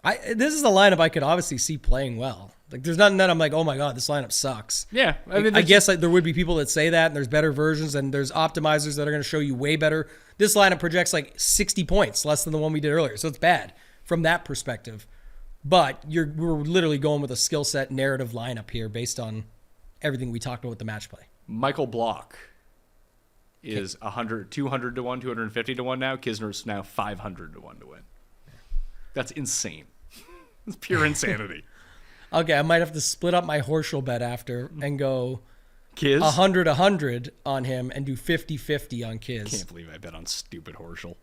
This is a lineup I could obviously see playing well. Like, there's nothing that I'm like, oh my god, this lineup sucks. Yeah, I guess there would be people that say that, and there's better versions, and there's optimizers that are going to show you way better. This lineup projects like 60 points, less than the one we did earlier, so it's bad from that perspective. But we're literally going with a skill set narrative lineup here based on everything we talked about with the match play. Michael Block is 200 to 1, 250 to 1 now. Kisner's now 500 to 1 to win. That's insane. It's pure insanity. Okay, I might have to split up my Horschel bet after and go Kiz 100 on him and do 50-50 on Kiz. Can't believe I bet on stupid Horschel.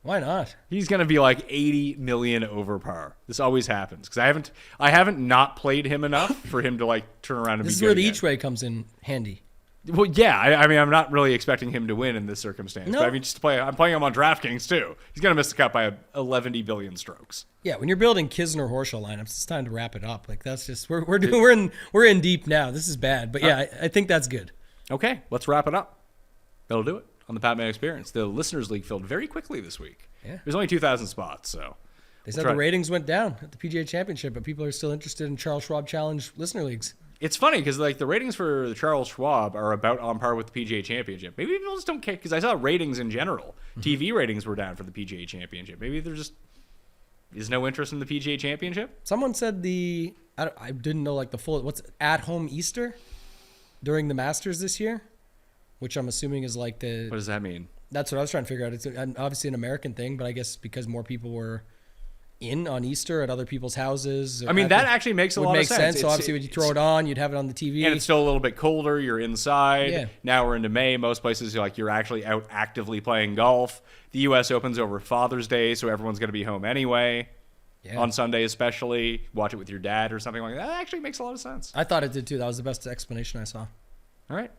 Why not? He's gonna be like 80 million over par. This always happens because I haven't not played him enough for him to like turn around and this be is good where the again. each way comes in handy. Well, yeah. I mean, I'm not really expecting him to win in this circumstance. No. But I mean, I'm playing him on DraftKings too. He's gonna miss the cut by 11 billion strokes. Yeah, when you're building Kisner Horschel lineups, it's time to wrap it up. Like that's just we're in deep now. This is bad, but yeah, I think that's good. Okay, let's wrap it up. That'll do it on the Pat Man Experience. The Listeners League filled very quickly this week. Yeah, there's only 2,000 spots, so they said the ratings went down at the PGA Championship, but people are still interested in Charles Schwab Challenge Listener Leagues. It's funny because like the ratings for the Charles Schwab are about on par with the PGA Championship. Maybe people just don't care because I saw ratings in general. TV ratings were down for the PGA Championship. Maybe there just is no interest in the PGA Championship. Someone said I didn't know like the full what's at home Easter during the Masters this year, which I'm assuming is like What does that mean? That's what I was trying to figure out. It's obviously an American thing, but I guess because more people were in on Easter at other people's houses. I mean, that actually makes a lot of sense. So obviously when you throw it on, you'd have it on the TV. And it's still a little bit colder. You're inside. Yeah. Now we're into May. Most places, you're actually out actively playing golf. The U.S. Opens over Father's Day, so everyone's going to be home anyway. Yeah. On Sunday especially. Watch it with your dad or something like that. That actually makes a lot of sense. I thought it did too. That was the best explanation I saw. All right.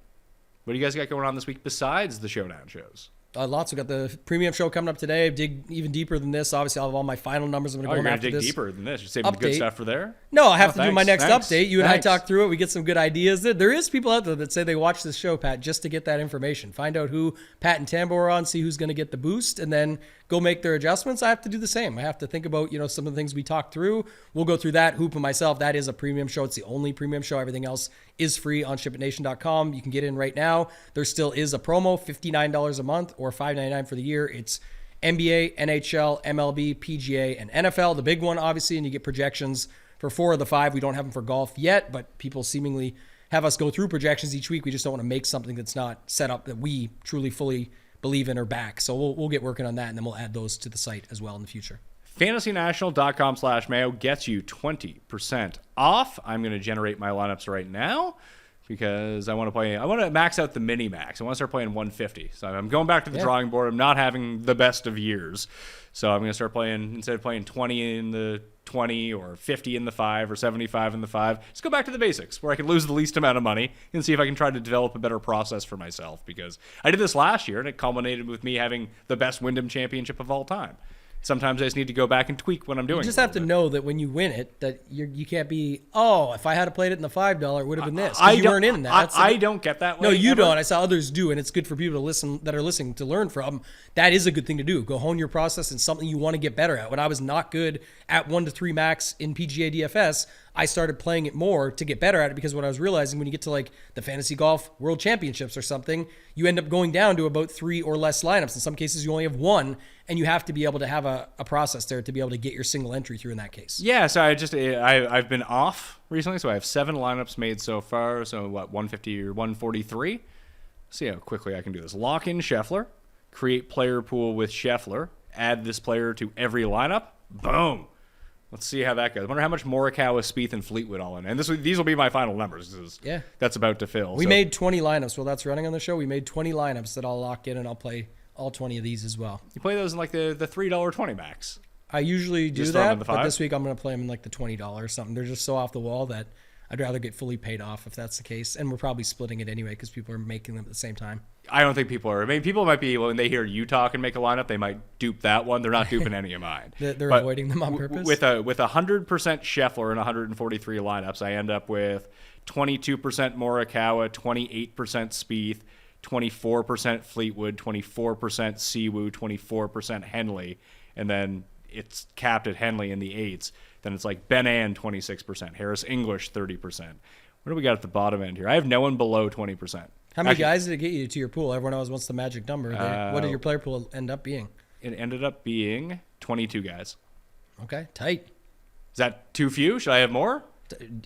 What do you guys got going on this week besides the Showdown shows? Lots. We got the premium show coming up today. Dig even deeper than this. Obviously, I'll have all my final numbers. I'm going to go after this. You're going to dig deeper than this. You're saving good stuff for there? No, I have to do my next update. You and I talk through it. We get some good ideas. There is people out there that say they watch this show, Pat, just to get that information. Find out who Pat and Tambo are on, see who's going to get the boost, and then go make their adjustments. I have to do the same. I have to think about, some of the things we talked through. We'll go through that. Hoop and myself, that is a premium show. It's the only premium show. Everything else is free on shipitnation.com. You can get in right now. There still is a promo, $59 a month or $5.99 for the year. It's NBA, NHL, MLB, PGA, and NFL. The big one, obviously, and you get projections for 4 of the 5. We don't have them for golf yet, but people seemingly have us go through projections each week. We just don't want to make something that's not set up that we truly fully believe in or back. So we'll get working on that, and then we'll add those to the site as well in the future. FantasyNational.com/Mayo gets you 20% off. I'm going to generate my lineups right now because I want to max out the mini max. I want to start playing 150. So I'm going back to the drawing board. I'm not having the best of years. So I'm going to start playing, instead of playing 20 in the 20 or 50 in the 5 or 75 in the 5, just go back to the basics where I can lose the least amount of money and see if I can try to develop a better process for myself, because I did this last year and it culminated with me having the best Wyndham Championship of all time. Sometimes I just need to go back and tweak what I'm doing. You just have to know that when you win it, that you can't be, if I had played it in the $5, it would have been this. You weren't in that. I don't get that way. No, you don't. I saw others do, and it's good for people that are listening to learn from. That is a good thing to do. Go hone your process and something you want to get better at. When I was not good at 1 to 3 max in PGA DFS, I started playing it more to get better at it, because what I was realizing, when you get to like the Fantasy Golf World Championships or something, you end up going down to about 3 or less lineups. In some cases, you only have 1, and you have to be able to have a process there to be able to get your single entry through in that case. Yeah, so I've been off recently, so I have 7 lineups made so far. So 150 or 143? See how quickly I can do this. Lock in Scheffler, create player pool with Scheffler, add this player to every lineup. Boom. Let's see how that goes. I wonder how much Morikawa, Spieth, and Fleetwood all in. And these will be my final numbers. That's about to fill. We made 20 lineups while that's running on the show. We made 20 lineups that I'll lock in, and I'll play all 20 of these as well. You play those in like the $3.20 max. I usually do that, but this week I'm going to play them in like the $20 or something. They're just so off the wall that I'd rather get fully paid off if that's the case. And we're probably splitting it anyway because people are making them at the same time. I don't think people are. I mean, people might be, when they hear you talk and make a lineup, they might dupe that one. They're not duping any of mine. They're avoiding them on purpose? With 100% Scheffler and 143 lineups, I end up with 22% Morikawa, 28% Spieth, 24% Fleetwood, 24% Siwoo, 24% Henley, and then it's capped at Henley in the 8s. Then it's like Ben An, 26%, Harris English, 30%. What do we got at the bottom end here? I have no one below 20%. How many guys did it get you to your pool? Everyone always wants the magic number. What did your player pool end up being? It ended up being 22 guys. Okay, tight. Is that too few? Should I have more?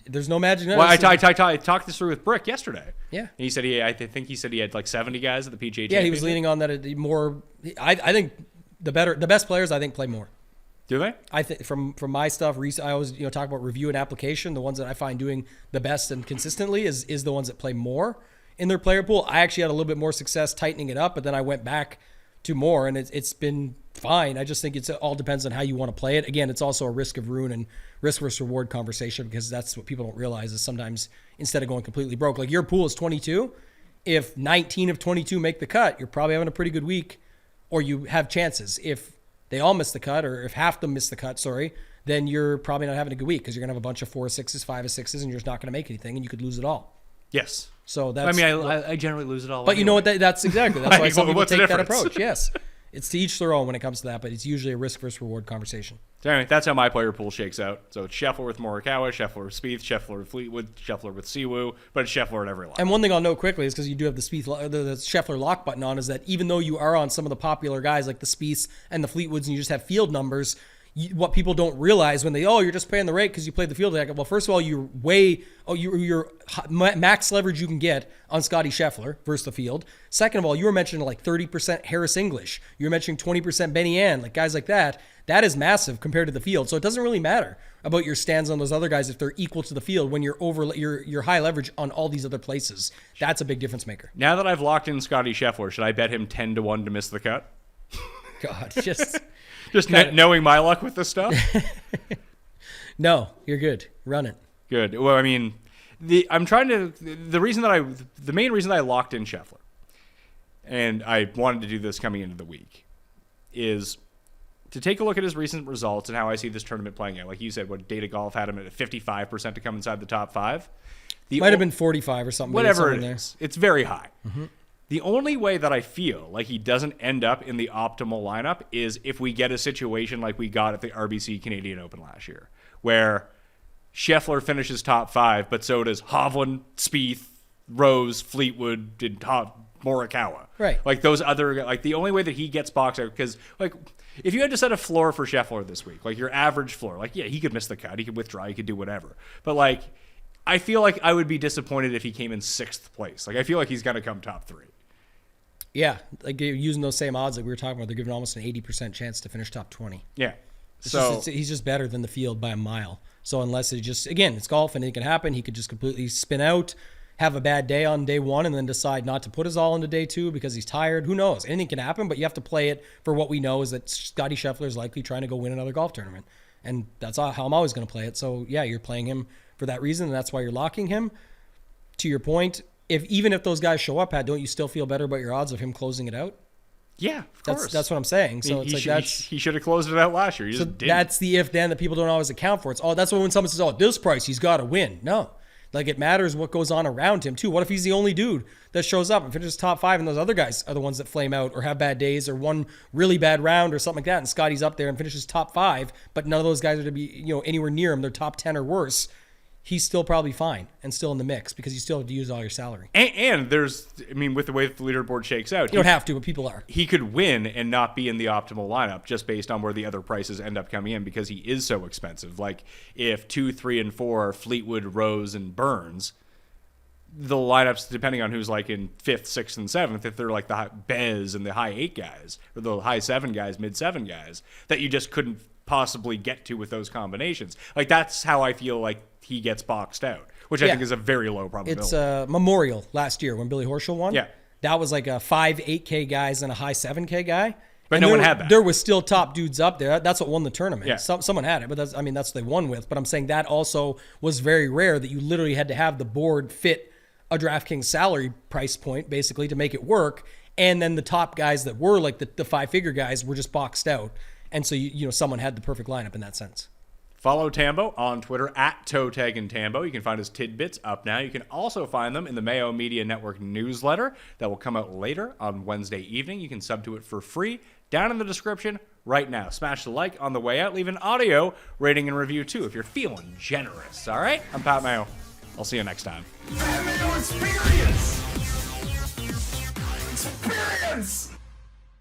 There's no magic number. Well, I talked this through with Brick yesterday. Yeah. And he said I think he said he had like 70 guys at the PGA Championship. Yeah, he was leaning on that more. I think the best players I think play more. Do they? I think from my stuff, I always talk about review and application. The ones that I find doing the best and consistently is the ones that play more in their player pool. I actually had a little bit more success tightening it up, but then I went back to more, and it's been fine. I just think it all depends on how you want to play it. Again, it's also a risk of ruin and risk versus reward conversation, because that's what people don't realize is sometimes instead of going completely broke, like your pool is 22. If 19 of 22 make the cut, you're probably having a pretty good week, or you have chances. If they all miss the cut, or if half of them miss the cut, then you're probably not having a good week, because you're going to have a bunch of 4 6s, 5 6s, and you're just not going to make anything, and you could lose it all. Yes. So that's. I generally lose it all. But anyway. you know what? That's exactly. That's why some people take that difference? approach. Yes. It's to each their own when it comes to that, but it's usually a risk versus reward conversation. So anyway, that's how my player pool shakes out. So it's Scheffler with Morikawa, Scheffler with Spieth, Scheffler with Fleetwood, Scheffler with Siwoo, but it's Scheffler at every line. And one thing I'll note quickly is, because you do have the Scheffler lock button on, is that even though you are on some of the popular guys like the Spieths and the Fleetwoods, and you just have field numbers, what people don't realize when you're just paying the rate because you played the field. Well, first of all, your max leverage you can get on Scotty Scheffler versus the field. Second of all, you were mentioning like 30% Harris English. You were mentioning 20% Benny Ann, like guys like that. That is massive compared to the field. So it doesn't really matter about your stands on those other guys if they're equal to the field when you're over your high leverage on all these other places. That's a big difference maker. Now that I've locked in Scotty Scheffler, should I bet him 10-1 to miss the cut? God, just knowing my luck with this stuff. No, you're good. Run it. Good. Well, I mean, the main reason that I locked in Scheffler, and I wanted to do this coming into the week, is to take a look at his recent results and how I see this tournament playing out. Like you said, what Data Golf had him at 55% to come inside the top 5. Might have been 45 or something. Whatever it is. It's very high. Mm-hmm. The only way that I feel like he doesn't end up in the optimal lineup is if we get a situation like we got at the RBC Canadian Open last year, where Scheffler finishes top 5, but so does Hovland, Spieth, Rose, Fleetwood, and Morikawa. Right. Like those other, like the only way that he gets boxed out, because like if you had to set a floor for Scheffler this week, like your average floor, like yeah, he could miss the cut, he could withdraw, he could do whatever. But like, I feel like I would be disappointed if he came in 6th place. Like I feel like he's going to come top 3. Yeah, like using those same odds like we were talking about, they're giving almost an 80% chance to finish top 20. Yeah. He's just better than the field by a mile. So unless it's golf and it can happen, he could just completely spin out, have a bad day on day 1 and then decide not to put his all into day 2 because he's tired. Who knows? Anything can happen, but you have to play it for what we know is that Scotty Scheffler is likely trying to go win another golf tournament. And that's how I'm always going to play it. So yeah, you're playing him for that reason, and that's why you're locking him. To your point, even if those guys show up, Pat, don't you still feel better about your odds of him closing it out? Yeah, of course. That's what I'm saying. So he should have closed it out last year. That's the if then that people don't always account for. That's why when someone says, "Oh, this price, he's got to win." No, like it matters what goes on around him too. What if he's the only dude that shows up and finishes top 5, and those other guys are the ones that flame out or have bad days or one really bad round or something like that, and Scotty's up there and finishes top 5, but none of those guys are to be anywhere near him. They're top 10 or worse. He's still probably fine and still in the mix because you still have to use all your salary. And with the way the leaderboard shakes out, you don't have to, but people are. He could win and not be in the optimal lineup just based on where the other prices end up coming in because he is so expensive. Like if 2, 3, and 4 are Fleetwood, Rose, and Burns, the lineups, depending on who's like in 5th, 6th, and 7th, if they're like the Bez and the high 8 guys or the high 7 guys, mid 7 guys, that you just couldn't possibly get to with those combinations. Like that's how I feel like he gets boxed out, which I think is a very low probability. It's Memorial last year when Billy Horschel won. Yeah. That was like a 5, 8K guys and a high 7K guy. But no one had that. There was still top dudes up there. That's what won the tournament. Yeah. Someone had it, but that's what they won with. But I'm saying that also was very rare that you literally had to have the board fit a DraftKings salary price point basically to make it work. And then the top guys that were like the 5-figure guys were just boxed out. And so, someone had the perfect lineup in that sense. Follow Tambo on Twitter at @ToeTaggingTambo. You can find his tidbits up now. You can also find them in the Mayo Media Network newsletter that will come out later on Wednesday evening. You can sub to it for free down in the description right now. Smash the like on the way out. Leave an audio rating and review too if you're feeling generous. All right? I'm Pat Mayo. I'll see you next time. Mayo experience! Experience!